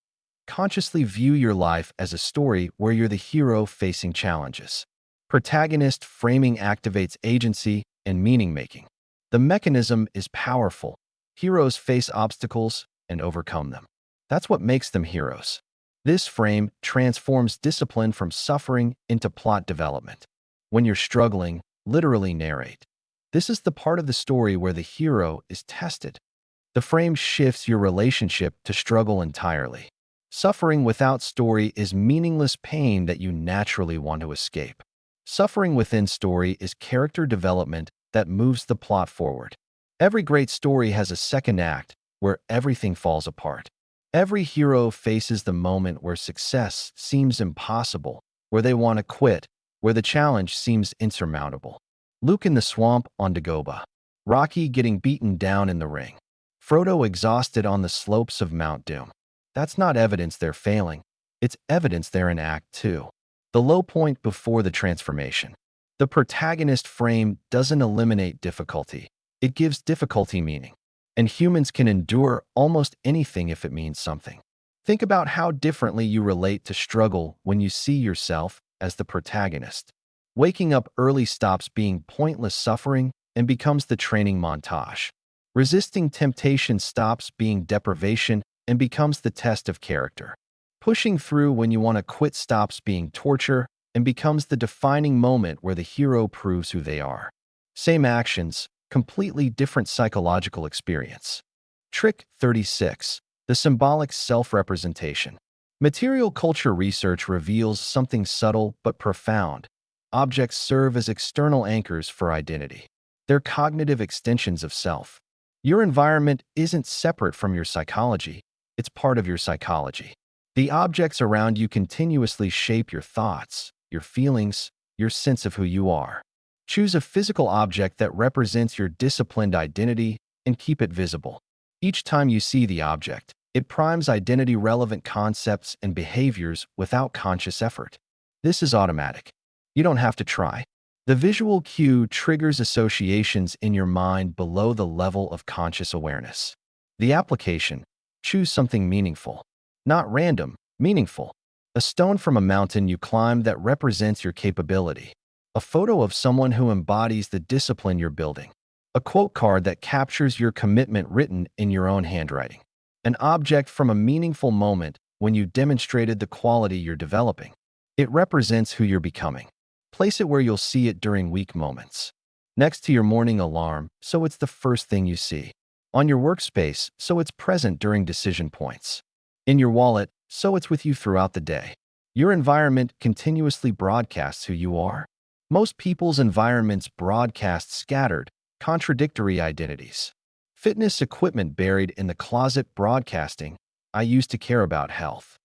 Consciously view your life as a story where you're the hero facing challenges. Protagonist framing activates agency and meaning-making. The mechanism is powerful. Heroes face obstacles and overcome them. That's what makes them heroes. This frame transforms discipline from suffering into plot development. When you're struggling, literally narrate. This is the part of the story where the hero is tested. The frame shifts your relationship to struggle entirely. Suffering without story is meaningless pain that you naturally want to escape. Suffering within story is character development that moves the plot forward. Every great story has a second act where everything falls apart. Every hero faces the moment where success seems impossible, where they want to quit, where the challenge seems insurmountable. Luke in the swamp on Dagobah. Rocky getting beaten down in the ring. Frodo exhausted on the slopes of Mount Doom. That's not evidence they're failing. It's evidence they're in Act 2. The low point before the transformation. The protagonist frame doesn't eliminate difficulty. It gives difficulty meaning. And humans can endure almost anything if it means something. Think about how differently you relate to struggle when you see yourself as the protagonist. Waking up early stops being pointless suffering and becomes the training montage. Resisting temptation stops being deprivation and becomes the test of character. Pushing through when you want to quit stops being torture and becomes the defining moment where the hero proves who they are. Same actions, completely different psychological experience. Trick 36. The symbolic self-representation. Material culture research reveals something subtle but profound. Objects serve as external anchors for identity. They're cognitive extensions of self. Your environment isn't separate from your psychology. It's part of your psychology. The objects around you continuously shape your thoughts, your feelings, your sense of who you are. Choose a physical object that represents your disciplined identity and keep it visible. Each time you see the object, it primes identity-relevant concepts and behaviors without conscious effort. This is automatic. You don't have to try. The visual cue triggers associations in your mind below the level of conscious awareness. The application: choose something meaningful. Not random, meaningful. A stone from a mountain you climb that represents your capability. A photo of someone who embodies the discipline you're building. A quote card that captures your commitment written in your own handwriting. An object from a meaningful moment when you demonstrated the quality you're developing. It represents who you're becoming. Place it where you'll see it during weak moments. Next to your morning alarm, so it's the first thing you see. On your workspace, so it's present during decision points. In your wallet, so it's with you throughout the day. Your environment continuously broadcasts who you are. Most people's environments broadcast scattered, contradictory identities. Fitness equipment buried in the closet broadcasting: I used to care about health.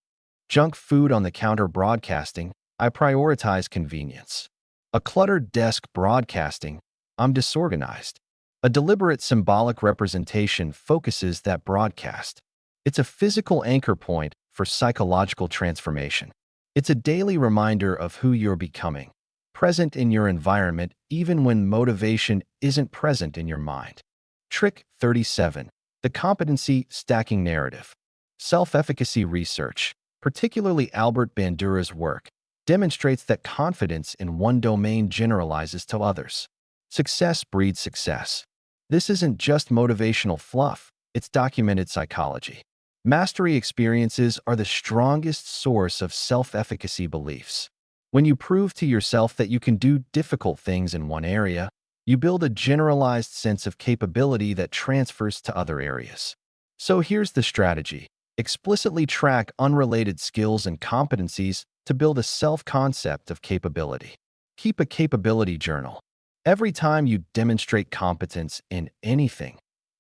Junk food on the counter broadcasting: I prioritize convenience. A cluttered desk broadcasting: I'm disorganized. A deliberate symbolic representation focuses that broadcast. It's a physical anchor point for psychological transformation. It's a daily reminder of who you're becoming, present in your environment even when motivation isn't present in your mind. Trick 37. The competency stacking narrative. Self-efficacy research, particularly Albert Bandura's work, demonstrates that confidence in one domain generalizes to others. Success breeds success. This isn't just motivational fluff, it's documented psychology. Mastery experiences are the strongest source of self-efficacy beliefs. When you prove to yourself that you can do difficult things in one area, you build a generalized sense of capability that transfers to other areas. So here's the strategy. Explicitly track unrelated skills and competencies to build a self-concept of capability. Keep a capability journal. Every time you demonstrate competence in anything: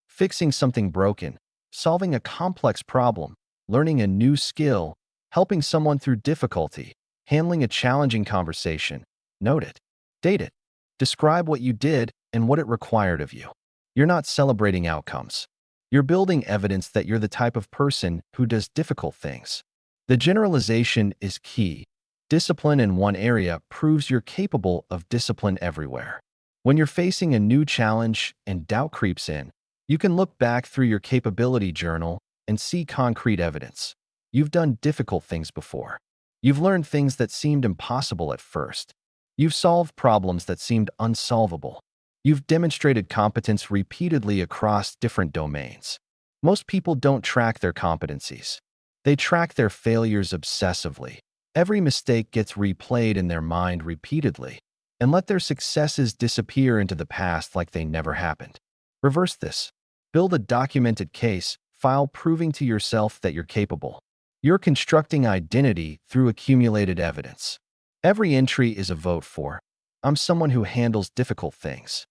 fixing something broken, solving a complex problem, learning a new skill, helping someone through difficulty, handling a challenging conversation, note it, date it. Describe what you did and what it required of you. You're not celebrating outcomes. You're building evidence that you're the type of person who does difficult things. The generalization is key. Discipline in one area proves you're capable of discipline everywhere. When you're facing a new challenge and doubt creeps in, you can look back through your capability journal and see concrete evidence. You've done difficult things before. You've learned things that seemed impossible at first. You've solved problems that seemed unsolvable. You've demonstrated competence repeatedly across different domains. Most people don't track their competencies. They track their failures obsessively. Every mistake gets replayed in their mind repeatedly, and let their successes disappear into the past like they never happened. Reverse this. Build a documented case file proving to yourself that you're capable. You're constructing identity through accumulated evidence. Every entry is a vote for, I'm someone who handles difficult things.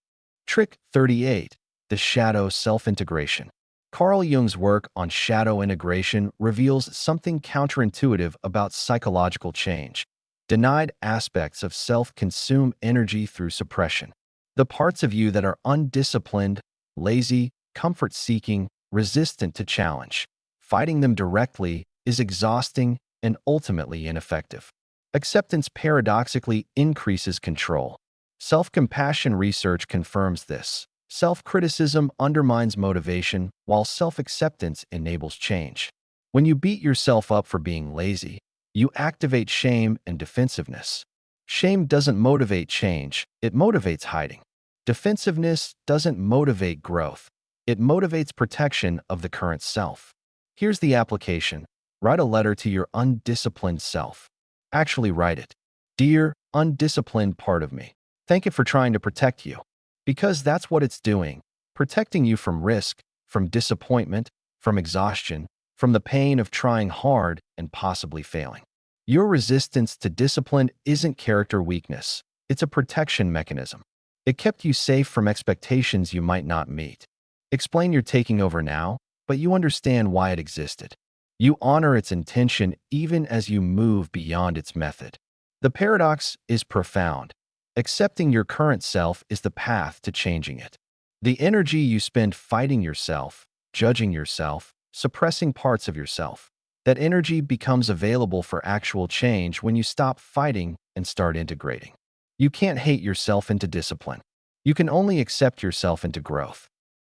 Trick 38. The shadow self-integration. Carl Jung's work on shadow integration reveals something counterintuitive about psychological change. Denied aspects of self consume energy through suppression. The parts of you that are undisciplined, lazy, comfort-seeking, resistant to challenge. Fighting them directly is exhausting and ultimately ineffective. Acceptance paradoxically increases control. Self-compassion research confirms this. Self-criticism undermines motivation, while self-acceptance enables change. When you beat yourself up for being lazy, you activate shame and defensiveness. Shame doesn't motivate change, it motivates hiding. Defensiveness doesn't motivate growth, it motivates protection of the current self. Here's the application. Write a letter to your undisciplined self. Actually write it. Dear, undisciplined part of me, thank it for trying to protect you. Because that's what it's doing, protecting you from risk, from disappointment, from exhaustion, from the pain of trying hard and possibly failing. Your resistance to discipline isn't character weakness, it's a protection mechanism. It kept you safe from expectations you might not meet. Explain you're taking over now, but you understand why it existed. You honor its intention even as you move beyond its method. The paradox is profound. Accepting your current self is the path to changing it. The energy you spend fighting yourself, judging yourself, suppressing parts of yourself, That energy becomes available for actual change when you stop fighting and start integrating. You can't hate yourself into discipline. You can only accept yourself into growth.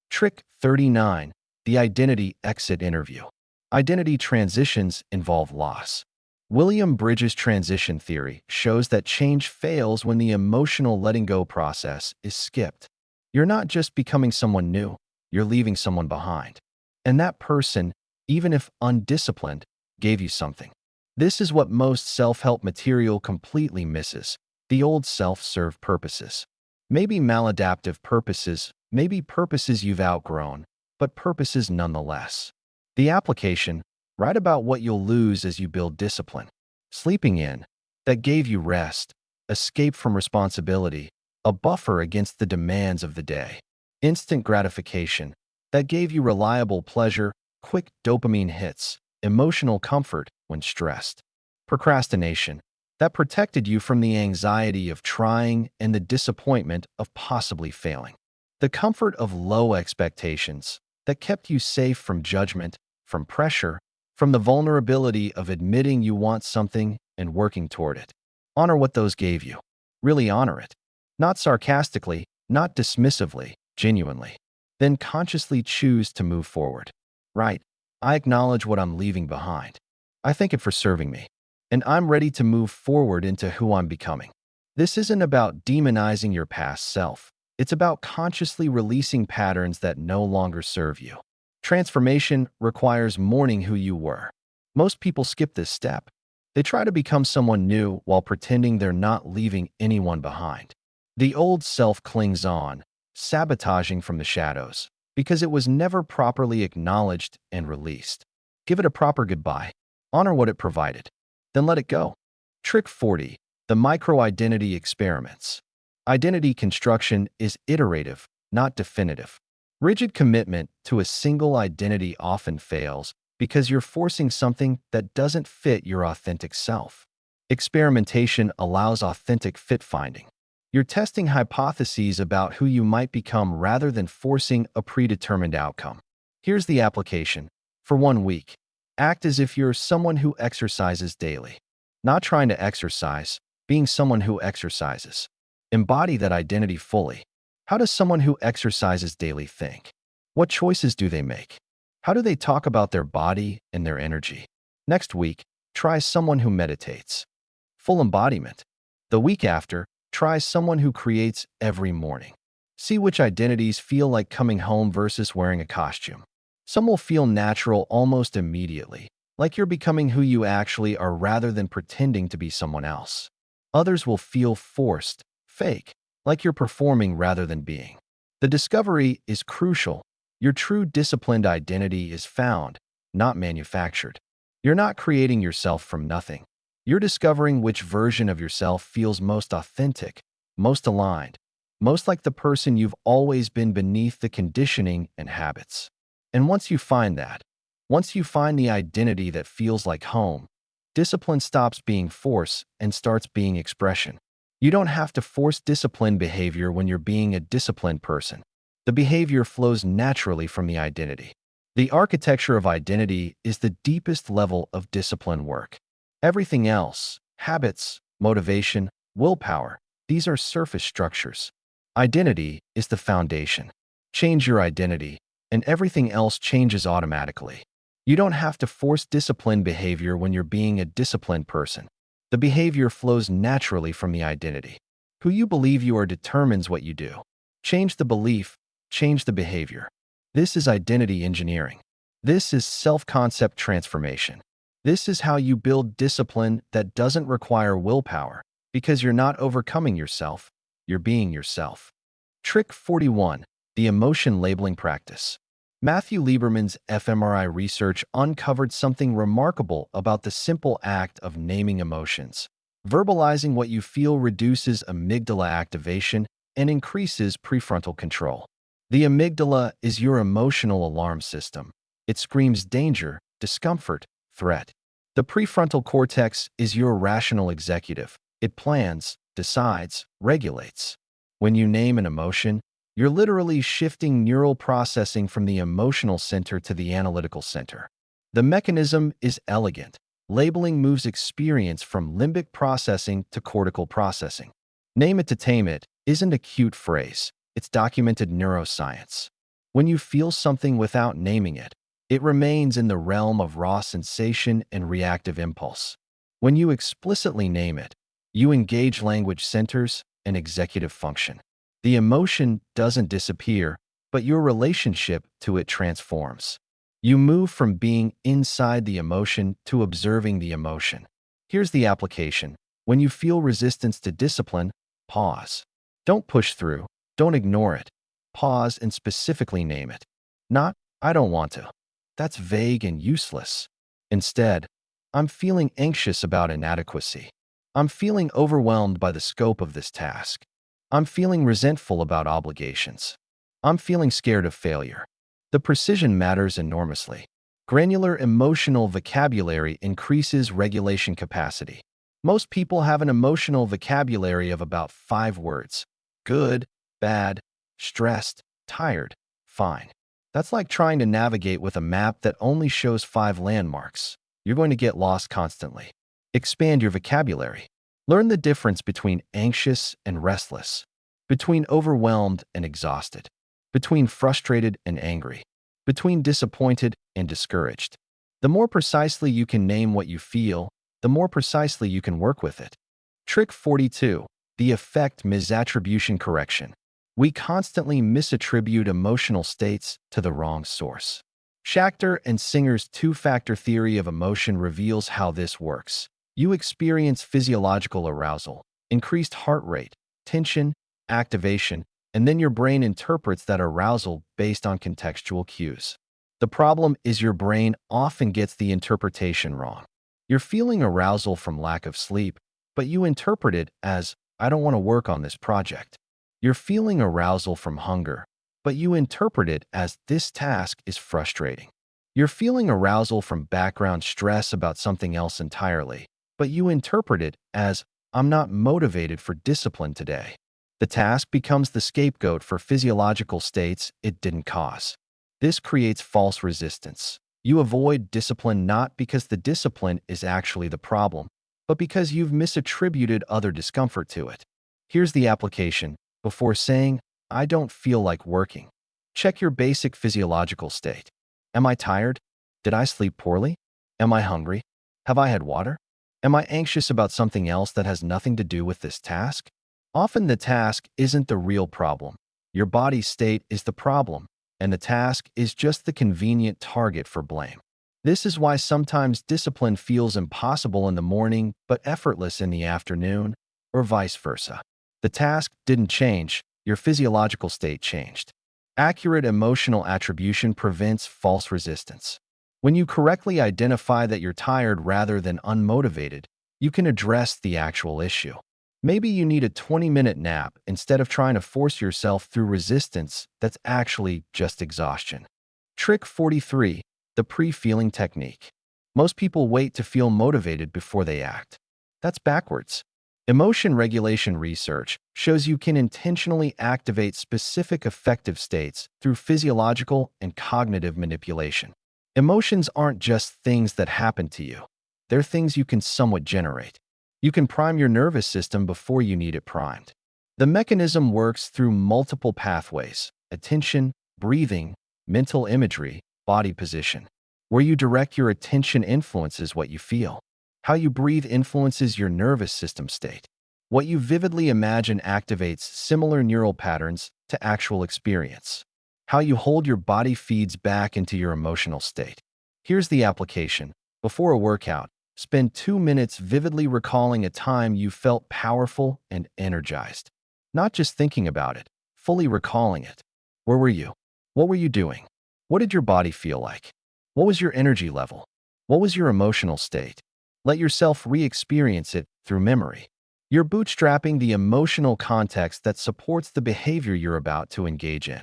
Trick 39. The Identity Exit Interview. Identity transitions involve loss. William Bridges' transition theory shows that change fails when the emotional letting go process is skipped. You're not just becoming someone new, you're leaving someone behind. And that person, even if undisciplined, gave you something. This is what most self-help material completely misses. The old self served purposes. Maybe maladaptive purposes, maybe purposes you've outgrown, but purposes nonetheless. The application: write about what you'll lose as you build discipline. Sleeping in, that gave you rest, escape from responsibility, a buffer against the demands of the day. Instant gratification, that gave you reliable pleasure, quick dopamine hits, emotional comfort when stressed. Procrastination, that protected you from the anxiety of trying and the disappointment of possibly failing. The comfort of low expectations, that kept you safe from judgment, from pressure, from the vulnerability of admitting you want something and working toward it. Honor what those gave you. Really honor it. Not sarcastically, not dismissively, genuinely. Then consciously choose to move forward. Right. I acknowledge what I'm leaving behind. I thank it for serving me. And I'm ready to move forward into who I'm becoming. This isn't about demonizing your past self. It's about consciously releasing patterns that no longer serve you. Transformation requires mourning who you were. Most people skip this step. They try to become someone new while pretending they're not leaving anyone behind. The old self clings on, sabotaging from the shadows, because it was never properly acknowledged and released. Give it a proper goodbye. Honor what it provided. Then let it go. Trick 40. The Micro-Identity Experiments. Identity construction is iterative, not definitive. Rigid commitment to a single identity often fails because you're forcing something that doesn't fit your authentic self. Experimentation allows authentic fit-finding. You're testing hypotheses about who you might become rather than forcing a predetermined outcome. Here's the application. For 1 week, act as if you're someone who exercises daily. Not trying to exercise, being someone who exercises. Embody that identity fully. How does someone who exercises daily think? What choices do they make? How do they talk about their body and their energy? Next week, try someone who meditates. Full embodiment. The week after, try someone who creates every morning. See which identities feel like coming home versus wearing a costume. Some will feel natural almost immediately, like you're becoming who you actually are rather than pretending to be someone else. Others will feel forced, fake, like you're performing rather than being. The discovery is crucial. Your true disciplined identity is found, not manufactured. You're not creating yourself from nothing. You're discovering which version of yourself feels most authentic, most aligned, most like the person you've always been beneath the conditioning and habits. And once you find that, once you find the identity that feels like home, discipline stops being force and starts being expression. You don't have to force disciplined behavior when you're being a disciplined person. The behavior flows naturally from the identity. The architecture of identity is the deepest level of discipline work. Everything else, habits, motivation, willpower, these are surface structures. Identity is the foundation. Change your identity, and everything else changes automatically. You don't have to force disciplined behavior when you're being a disciplined person. The behavior flows naturally from the identity. Who you believe you are determines what you do. Change the belief, change the behavior. This is identity engineering. This is self-concept transformation. This is how you build discipline that doesn't require willpower, because you're not overcoming yourself, you're being yourself. Trick 41. The Emotion Labeling Practice. Matthew Lieberman's fMRI research uncovered something remarkable about the simple act of naming emotions. Verbalizing what you feel reduces amygdala activation and increases prefrontal control. The amygdala is your emotional alarm system. It screams danger, discomfort, threat. The prefrontal cortex is your rational executive. It plans, decides, regulates. When you name an emotion, you're literally shifting neural processing from the emotional center to the analytical center. The mechanism is elegant. Labeling moves experience from limbic processing to cortical processing. Name it to tame it isn't a cute phrase. It's documented neuroscience. When you feel something without naming it, it remains in the realm of raw sensation and reactive impulse. When you explicitly name it, you engage language centers and executive function. The emotion doesn't disappear, but your relationship to it transforms. You move from being inside the emotion to observing the emotion. Here's the application. When you feel resistance to discipline, pause. Don't push through. Don't ignore it. Pause and specifically name it. Not, I don't want to. That's vague and useless. Instead, I'm feeling anxious about inadequacy. I'm feeling overwhelmed by the scope of this task. I'm feeling resentful about obligations. I'm feeling scared of failure. The precision matters enormously. Granular emotional vocabulary increases regulation capacity. Most people have an emotional vocabulary of about 5 words. Good, bad, stressed, tired, fine. That's like trying to navigate with a map that only shows 5 landmarks. You're going to get lost constantly. Expand your vocabulary. Learn the difference between anxious and restless, between overwhelmed and exhausted, between frustrated and angry, between disappointed and discouraged. The more precisely you can name what you feel, the more precisely you can work with it. Trick 42. The effect misattribution correction. We constantly misattribute emotional states to the wrong source. Schachter and Singer's two-factor theory of emotion reveals how this works. You experience physiological arousal, increased heart rate, tension, activation, and then your brain interprets that arousal based on contextual cues. The problem is your brain often gets the interpretation wrong. You're feeling arousal from lack of sleep, but you interpret it as, I don't want to work on this project. You're feeling arousal from hunger, but you interpret it as this task is frustrating. You're feeling arousal from background stress about something else entirely, but you interpret it as, I'm not motivated for discipline today. The task becomes the scapegoat for physiological states it didn't cause. This creates false resistance. You avoid discipline not because the discipline is actually the problem, but because you've misattributed other discomfort to it. Here's the application. Before saying, I don't feel like working, check your basic physiological state. Am I tired? Did I sleep poorly? Am I hungry? Have I had water? Am I anxious about something else that has nothing to do with this task? Often the task isn't the real problem. Your body's state is the problem, and the task is just the convenient target for blame. This is why sometimes discipline feels impossible in the morning but effortless in the afternoon, or vice versa. The task didn't change, your physiological state changed. Accurate emotional attribution prevents false resistance. When you correctly identify that you're tired rather than unmotivated, you can address the actual issue. Maybe you need a 20-minute nap instead of trying to force yourself through resistance that's actually just exhaustion. Trick 43. The pre-feeling technique. Most people wait to feel motivated before they act. That's backwards. Emotion regulation research shows you can intentionally activate specific affective states through physiological and cognitive manipulation. Emotions aren't just things that happen to you. They're things you can somewhat generate. You can prime your nervous system before you need it primed. The mechanism works through multiple pathways: attention, breathing, mental imagery, body position. Where you direct your attention influences what you feel. How you breathe influences your nervous system state. What you vividly imagine activates similar neural patterns to actual experience. How you hold your body feeds back into your emotional state. Here's the application. Before a workout, spend 2 minutes vividly recalling a time you felt powerful and energized. Not just thinking about it, fully recalling it. Where were you? What were you doing? What did your body feel like? What was your energy level? What was your emotional state? Let yourself re-experience it through memory. You're bootstrapping the emotional context that supports the behavior you're about to engage in.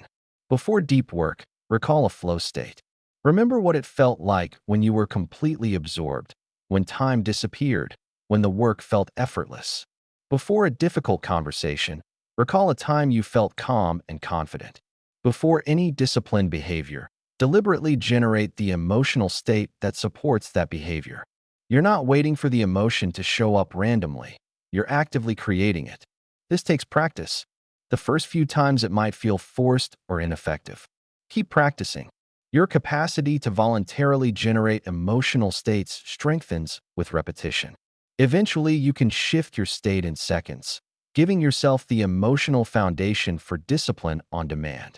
Before deep work, recall a flow state. Remember what it felt like when you were completely absorbed, when time disappeared, when the work felt effortless. Before a difficult conversation, recall a time you felt calm and confident. Before any disciplined behavior, Deliberately generate the emotional state that supports that behavior. You're not waiting for the emotion to show up randomly. You're actively creating it. This takes practice. The first few times it might feel forced or ineffective. Keep practicing. Your capacity to voluntarily generate emotional states strengthens with repetition. Eventually, you can shift your state in seconds, giving yourself the emotional foundation for discipline on demand.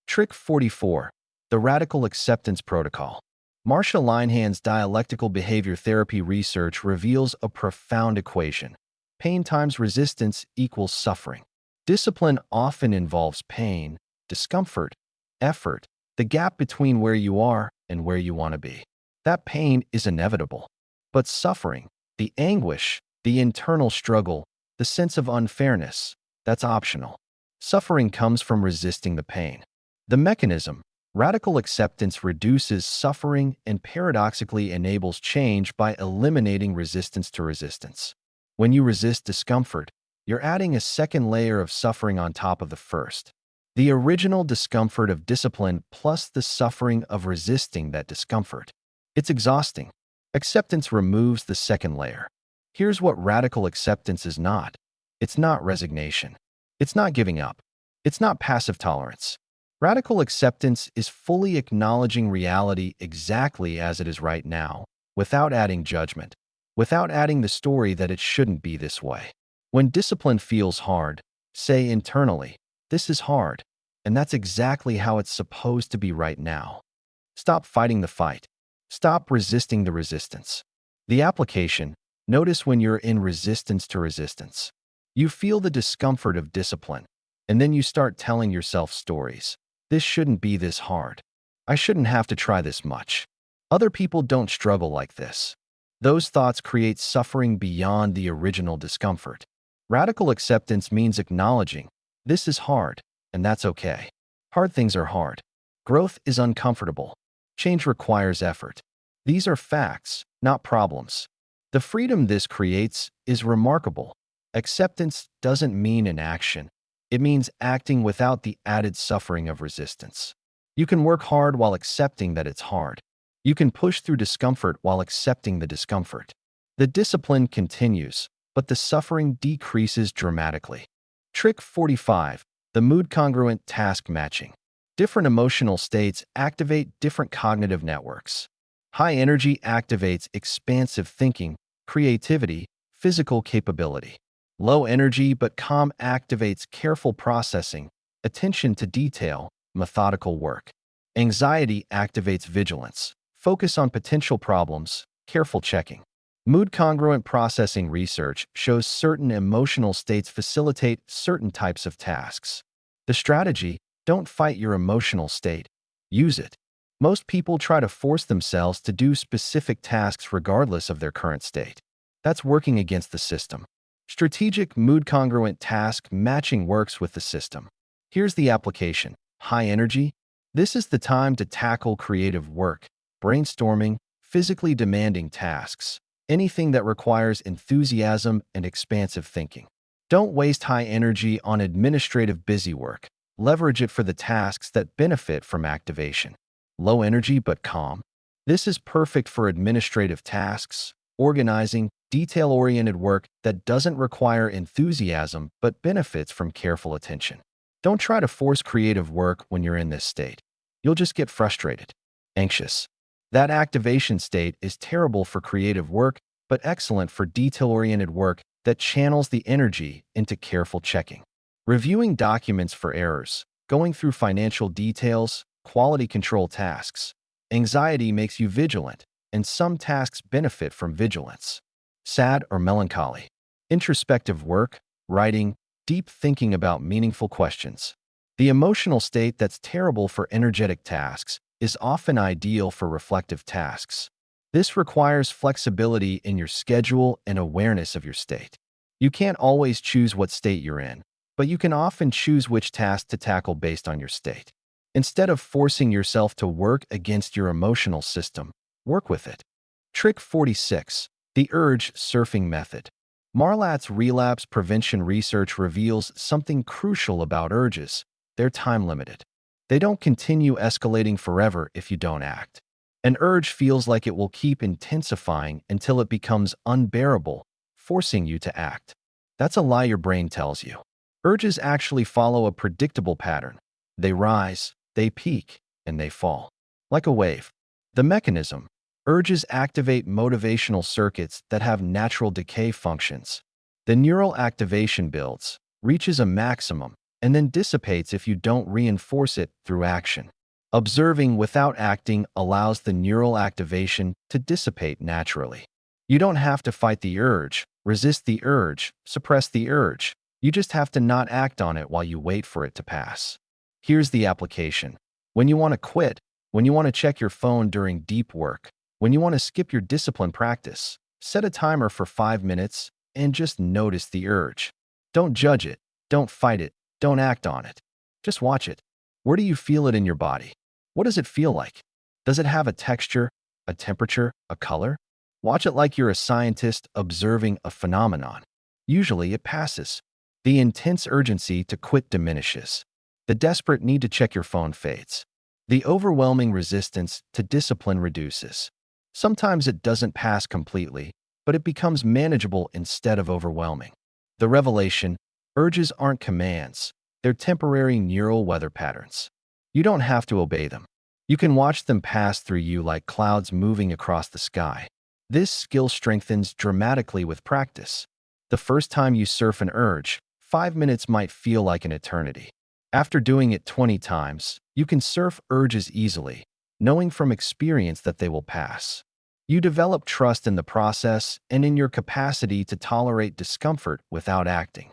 Trick 44. The Radical Acceptance Protocol. Marsha Linehan's dialectical behavior therapy research reveals a profound equation. Pain times resistance equals suffering. Discipline often involves pain, discomfort, effort, the gap between where you are and where you want to be. That pain is inevitable. But suffering, the anguish, the internal struggle, the sense of unfairness, that's optional. Suffering comes from resisting the pain. The mechanism, radical acceptance, reduces suffering and paradoxically enables change by eliminating resistance to resistance. When you resist discomfort, you're adding a second layer of suffering on top of the first. The original discomfort of discipline plus the suffering of resisting that discomfort. It's exhausting. Acceptance removes the second layer. Here's what radical acceptance is not. It's not resignation. It's not giving up. It's not passive tolerance. Radical acceptance is fully acknowledging reality exactly as it is right now, without adding judgment, without adding the story that it shouldn't be this way. When discipline feels hard, say internally, "This is hard, and that's exactly how it's supposed to be right now." Stop fighting the fight. Stop resisting the resistance. The application, notice when you're in resistance to resistance. You feel the discomfort of discipline, and then you start telling yourself stories. This shouldn't be this hard. I shouldn't have to try this much. Other people don't struggle like this. Those thoughts create suffering beyond the original discomfort. Radical acceptance means acknowledging, this is hard, and that's okay. Hard things are hard. Growth is uncomfortable. Change requires effort. These are facts, not problems. The freedom this creates is remarkable. Acceptance doesn't mean inaction. It means acting without the added suffering of resistance. You can work hard while accepting that it's hard. You can push through discomfort while accepting the discomfort. The discipline continues, but the suffering decreases dramatically. Trick 45. The Mood-Congruent Task Matching. Different emotional states activate different cognitive networks. High energy activates expansive thinking, creativity, physical capability. Low energy but calm activates careful processing, attention to detail, methodical work. Anxiety activates vigilance, focus on potential problems, careful checking. Mood-congruent processing research shows certain emotional states facilitate certain types of tasks. The strategy: don't fight your emotional state. Use it. Most people try to force themselves to do specific tasks regardless of their current state. That's working against the system. Strategic mood-congruent task matching works with the system. Here's the application. High energy. This is the time to tackle creative work, brainstorming, physically demanding tasks. Anything that requires enthusiasm and expansive thinking. Don't waste high energy on administrative busy work. Leverage it for the tasks that benefit from activation. Low energy but calm. This is perfect for administrative tasks, organizing, detail-oriented work that doesn't require enthusiasm but benefits from careful attention. Don't try to force creative work when you're in this state. You'll just get frustrated. Anxious. That activation state is terrible for creative work, but excellent for detail-oriented work that channels the energy into careful checking. Reviewing documents for errors, going through financial details, quality control tasks. Anxiety makes you vigilant, and some tasks benefit from vigilance. Sad or melancholy. Introspective work, writing, deep thinking about meaningful questions. The emotional state that's terrible for energetic tasks is often ideal for reflective tasks. This requires flexibility in your schedule and awareness of your state. You can't always choose what state you're in, but you can often choose which task to tackle based on your state. Instead of forcing yourself to work against your emotional system, work with it. Trick 46. The Urge Surfing Method. Marlat's relapse prevention research reveals something crucial about urges. They're time-limited. They don't continue escalating forever if you don't act. An urge feels like it will keep intensifying until it becomes unbearable, forcing you to act. That's a lie your brain tells you. Urges actually follow a predictable pattern. They rise, they peak, and they fall. Like a wave. The mechanism. Urges activate motivational circuits that have natural decay functions. The neural activation builds, reaches a maximum, and then dissipates if you don't reinforce it through action. Observing without acting allows the neural activation to dissipate naturally. You don't have to fight the urge, resist the urge, suppress the urge. You just have to not act on it while you wait for it to pass. Here's the application. When you want to quit, when you want to check your phone during deep work, when you want to skip your discipline practice, set a timer for 5 minutes and just notice the urge. Don't judge it, don't fight it, don't act on it. Just watch it. Where do you feel it in your body? What does it feel like? Does it have a texture, a temperature, a color? Watch it like you're a scientist observing a phenomenon. Usually it passes. The intense urgency to quit diminishes. The desperate need to check your phone fades. The overwhelming resistance to discipline reduces. Sometimes it doesn't pass completely, but it becomes manageable instead of overwhelming. The revelation: urges aren't commands. They're temporary neural weather patterns. You don't have to obey them. You can watch them pass through you like clouds moving across the sky. This skill strengthens dramatically with practice. The first time you surf an urge, 5 minutes might feel like an eternity. After doing it 20 times, you can surf urges easily, knowing from experience that they will pass. You develop trust in the process and in your capacity to tolerate discomfort without acting.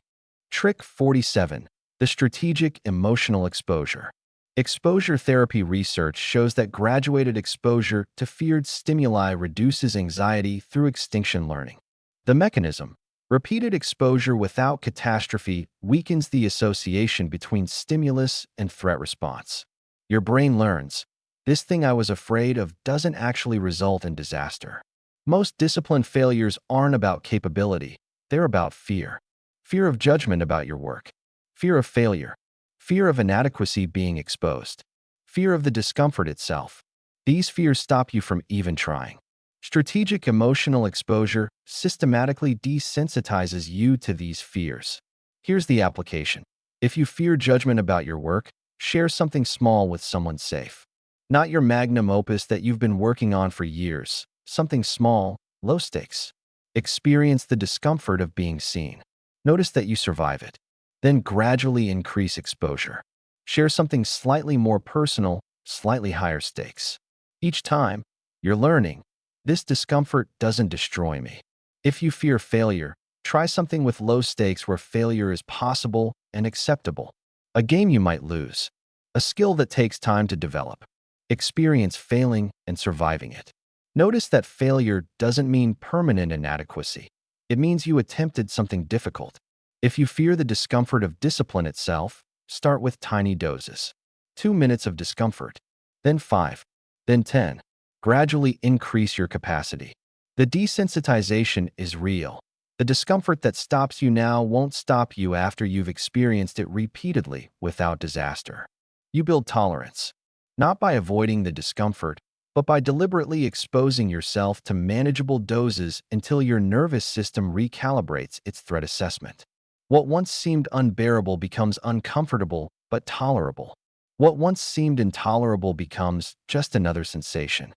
Trick 47. The strategic emotional exposure. Exposure therapy research shows that graduated exposure to feared stimuli reduces anxiety through extinction learning. The mechanism: repeated exposure without catastrophe weakens the association between stimulus and threat response. Your brain learns, this thing I was afraid of doesn't actually result in disaster. Most discipline failures aren't about capability, they're about fear. Fear of judgment about your work. Fear of failure. Fear of inadequacy being exposed. Fear of the discomfort itself. These fears stop you from even trying. Strategic emotional exposure systematically desensitizes you to these fears. Here's the application. If you fear judgment about your work, share something small with someone safe. Not your magnum opus that you've been working on for years. Something small, low stakes. Experience the discomfort of being seen. Notice that you survive it. Then gradually increase exposure. Share something slightly more personal, slightly higher stakes. Each time, you're learning. This discomfort doesn't destroy me. If you fear failure, try something with low stakes where failure is possible and acceptable. A game you might lose. A skill that takes time to develop. Experience failing and surviving it. Notice that failure doesn't mean permanent inadequacy. It means you attempted something difficult. If you fear the discomfort of discipline itself, start with tiny doses. 2 minutes of discomfort, then 5, then 10. Gradually increase your capacity. The desensitization is real. The discomfort that stops you now won't stop you after you've experienced it repeatedly without disaster. You build tolerance, not by avoiding the discomfort, but by deliberately exposing yourself to manageable doses until your nervous system recalibrates its threat assessment. What once seemed unbearable becomes uncomfortable but tolerable. What once seemed intolerable becomes just another sensation.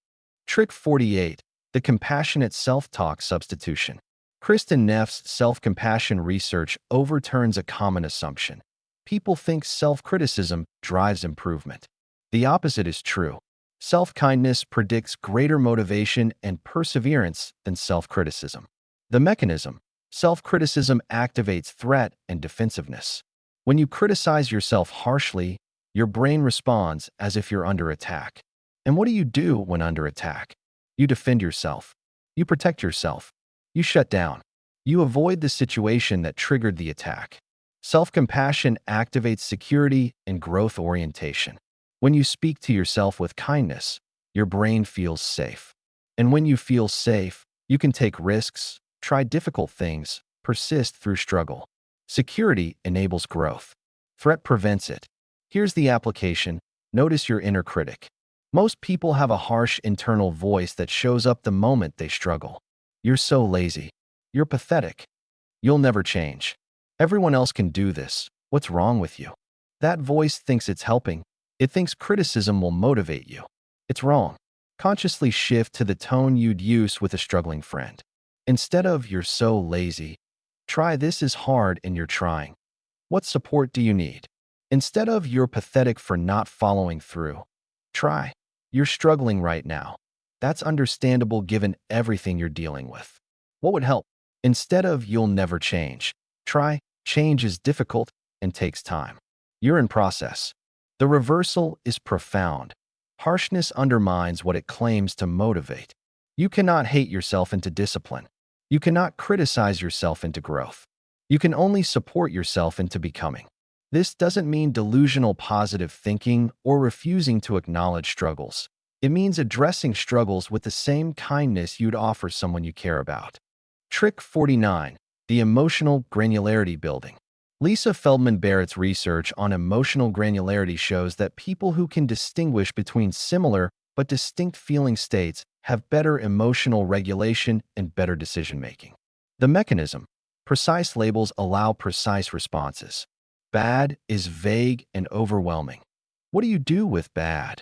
Trick 48. The compassionate self-talk substitution. Kristen Neff's self-compassion research overturns a common assumption. People think self-criticism drives improvement. The opposite is true. Self-kindness predicts greater motivation and perseverance than self-criticism. The mechanism: self-criticism activates threat and defensiveness. When you criticize yourself harshly, your brain responds as if you're under attack. And what do you do when under attack? You defend yourself. You protect yourself. You shut down. You avoid the situation that triggered the attack. Self-compassion activates security and growth orientation. When you speak to yourself with kindness, your brain feels safe. And when you feel safe, you can take risks, try difficult things, persist through struggle. Security enables growth. Threat prevents it. Here's the application. Notice your inner critic. Most people have a harsh internal voice that shows up the moment they struggle. You're so lazy. You're pathetic. You'll never change. Everyone else can do this. What's wrong with you? That voice thinks it's helping. It thinks criticism will motivate you. It's wrong. Consciously shift to the tone you'd use with a struggling friend. Instead of "you're so lazy," try "this is hard and you're trying. What support do you need?" Instead of "you're pathetic for not following through," try "you're struggling right now. That's understandable given everything you're dealing with. What would help?" Instead of "you'll never change," try "change is difficult and takes time. You're in process." The reversal is profound. Harshness undermines what it claims to motivate. You cannot hate yourself into discipline. You cannot criticize yourself into growth. You can only support yourself into becoming. This doesn't mean delusional positive thinking or refusing to acknowledge struggles. It means addressing struggles with the same kindness you'd offer someone you care about. Trick 49. The emotional granularity building. Lisa Feldman Barrett's research on emotional granularity shows that people who can distinguish between similar but distinct feeling states have better emotional regulation and better decision-making. The mechanism: precise labels allow precise responses. Bad is vague and overwhelming. What do you do with bad?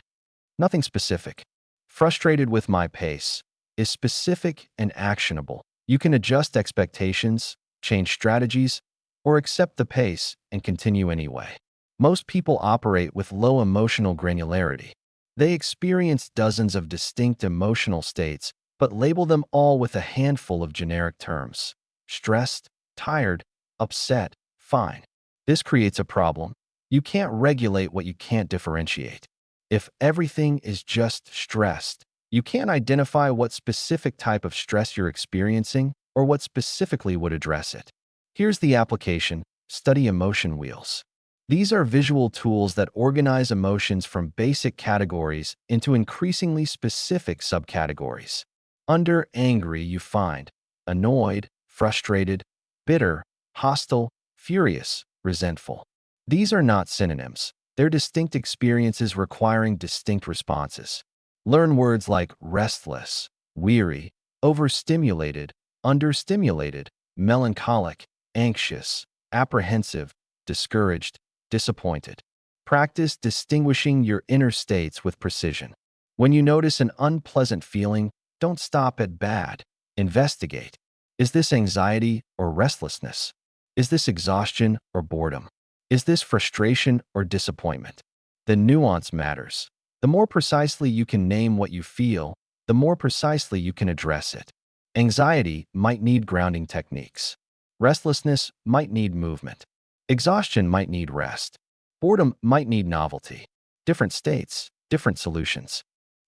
Nothing specific. Frustrated with my pace is specific and actionable. You can adjust expectations, change strategies, or accept the pace and continue anyway. Most people operate with low emotional granularity. They experience dozens of distinct emotional states, but label them all with a handful of generic terms: stressed, tired, upset, fine. This creates a problem. You can't regulate what you can't differentiate. If everything is just stressed, you can't identify what specific type of stress you're experiencing or what specifically would address it. Here's the application: study emotion wheels. These are visual tools that organize emotions from basic categories into increasingly specific subcategories. Under angry, you find annoyed, frustrated, bitter, hostile, furious, resentful. These are not synonyms. They're distinct experiences requiring distinct responses. Learn words like restless, weary, overstimulated, understimulated, melancholic, anxious, apprehensive, discouraged, disappointed. Practice distinguishing your inner states with precision. When you notice an unpleasant feeling, don't stop at bad. Investigate. Is this anxiety or restlessness? Is this exhaustion or boredom? Is this frustration or disappointment? The nuance matters. The more precisely you can name what you feel, the more precisely you can address it. Anxiety might need grounding techniques. Restlessness might need movement. Exhaustion might need rest. Boredom might need novelty. Different states, different solutions.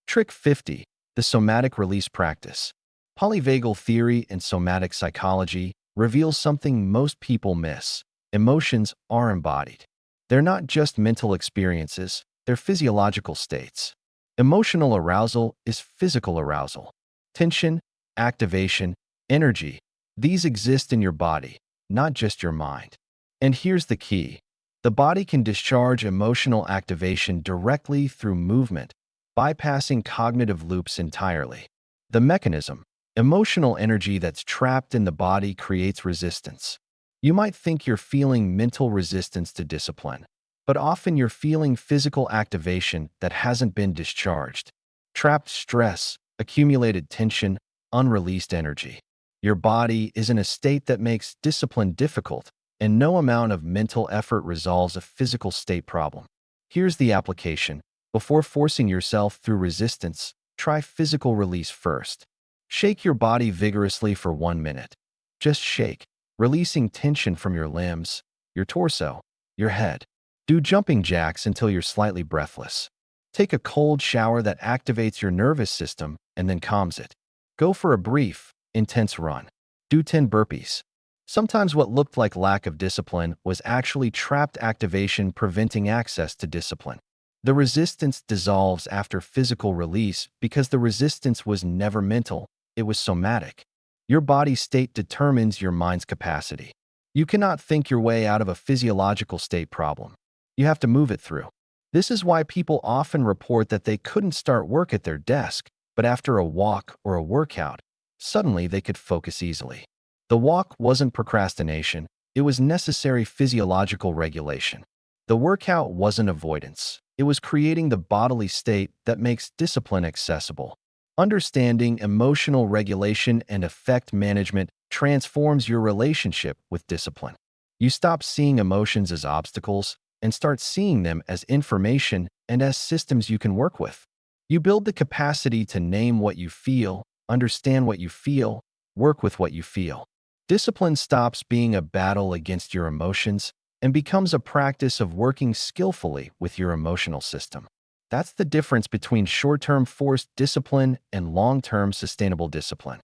Trick 50. The somatic release practice. Polyvagal theory and somatic psychology reveals something most people miss. Emotions are embodied. They're not just mental experiences, they're physiological states. Emotional arousal is physical arousal. Tension, activation, energy, these exist in your body, not just your mind. And here's the key: the body can discharge emotional activation directly through movement, bypassing cognitive loops entirely. The mechanism: emotional energy that's trapped in the body creates resistance. You might think you're feeling mental resistance to discipline, but often you're feeling physical activation that hasn't been discharged. Trapped stress, accumulated tension, unreleased energy. Your body is in a state that makes discipline difficult, and no amount of mental effort resolves a physical state problem. Here's the application: before forcing yourself through resistance, try physical release first. Shake your body vigorously for 1 minute. Just shake, releasing tension from your limbs, your torso, your head. Do jumping jacks until you're slightly breathless. Take a cold shower that activates your nervous system and then calms it. Go for a brief, intense run. Do 10 burpees. Sometimes what looked like lack of discipline was actually trapped activation preventing access to discipline. The resistance dissolves after physical release because the resistance was never mental, it was somatic. Your body state determines your mind's capacity. You cannot think your way out of a physiological state problem. You have to move it through. This is why people often report that they couldn't start work at their desk, but after a walk or a workout, suddenly they could focus easily. The walk wasn't procrastination, it was necessary physiological regulation. The workout wasn't avoidance, it was creating the bodily state that makes discipline accessible. Understanding emotional regulation and effect management transforms your relationship with discipline. You stop seeing emotions as obstacles and start seeing them as information and as systems you can work with. You build the capacity to name what you feel, understand what you feel, work with what you feel. Discipline stops being a battle against your emotions and becomes a practice of working skillfully with your emotional system. That's the difference between short-term forced discipline and long-term sustainable discipline.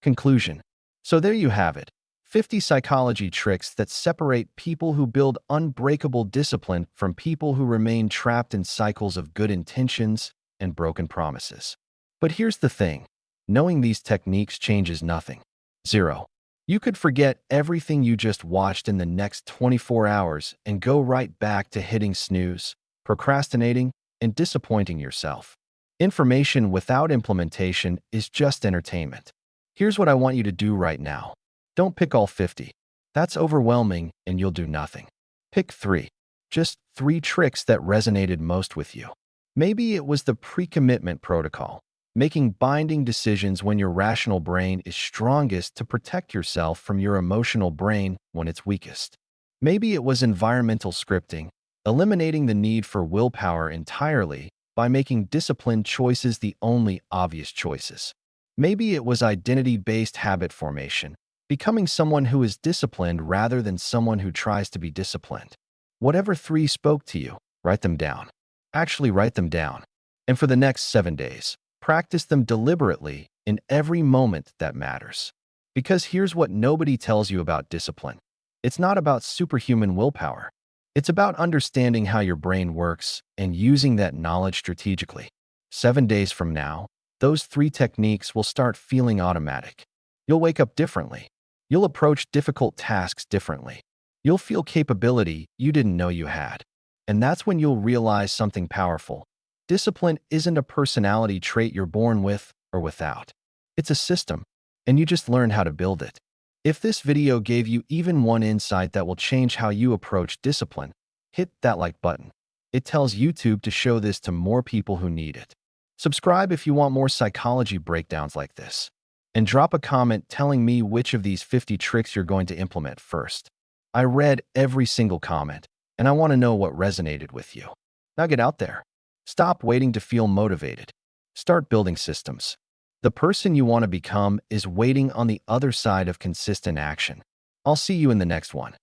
Conclusion. So there you have it. 50 psychology tricks that separate people who build unbreakable discipline from people who remain trapped in cycles of good intentions and broken promises. But here's the thing. Knowing these techniques changes nothing. Zero. You could forget everything you just watched in the next 24 hours and go right back to hitting snooze, procrastinating, and disappointing yourself. Information without implementation is just entertainment. Here's what I want you to do right now. Don't pick all 50. That's overwhelming and you'll do nothing. Pick 3. Just 3 tricks that resonated most with you. Maybe it was the pre-commitment protocol, making binding decisions when your rational brain is strongest to protect yourself from your emotional brain when it's weakest. Maybe it was environmental scripting, eliminating the need for willpower entirely by making disciplined choices the only obvious choices. Maybe it was identity-based habit formation, becoming someone who is disciplined rather than someone who tries to be disciplined. Whatever 3 spoke to you, write them down. Actually, write them down. And for the next 7 days, practice them deliberately in every moment that matters. Because here's what nobody tells you about discipline. It's not about superhuman willpower. It's about understanding how your brain works and using that knowledge strategically. 7 days from now, those 3 techniques will start feeling automatic. You'll wake up differently. You'll approach difficult tasks differently. You'll feel capability you didn't know you had. And that's when you'll realize something powerful. Discipline isn't a personality trait you're born with or without. It's a system, and you just learn how to build it. If this video gave you even one insight that will change how you approach discipline, hit that like button. It tells YouTube to show this to more people who need it. Subscribe if you want more psychology breakdowns like this. And drop a comment telling me which of these 50 tricks you're going to implement first. I read every single comment, and I want to know what resonated with you. Now get out there. Stop waiting to feel motivated. Start building systems. The person you want to become is waiting on the other side of consistent action. I'll see you in the next one.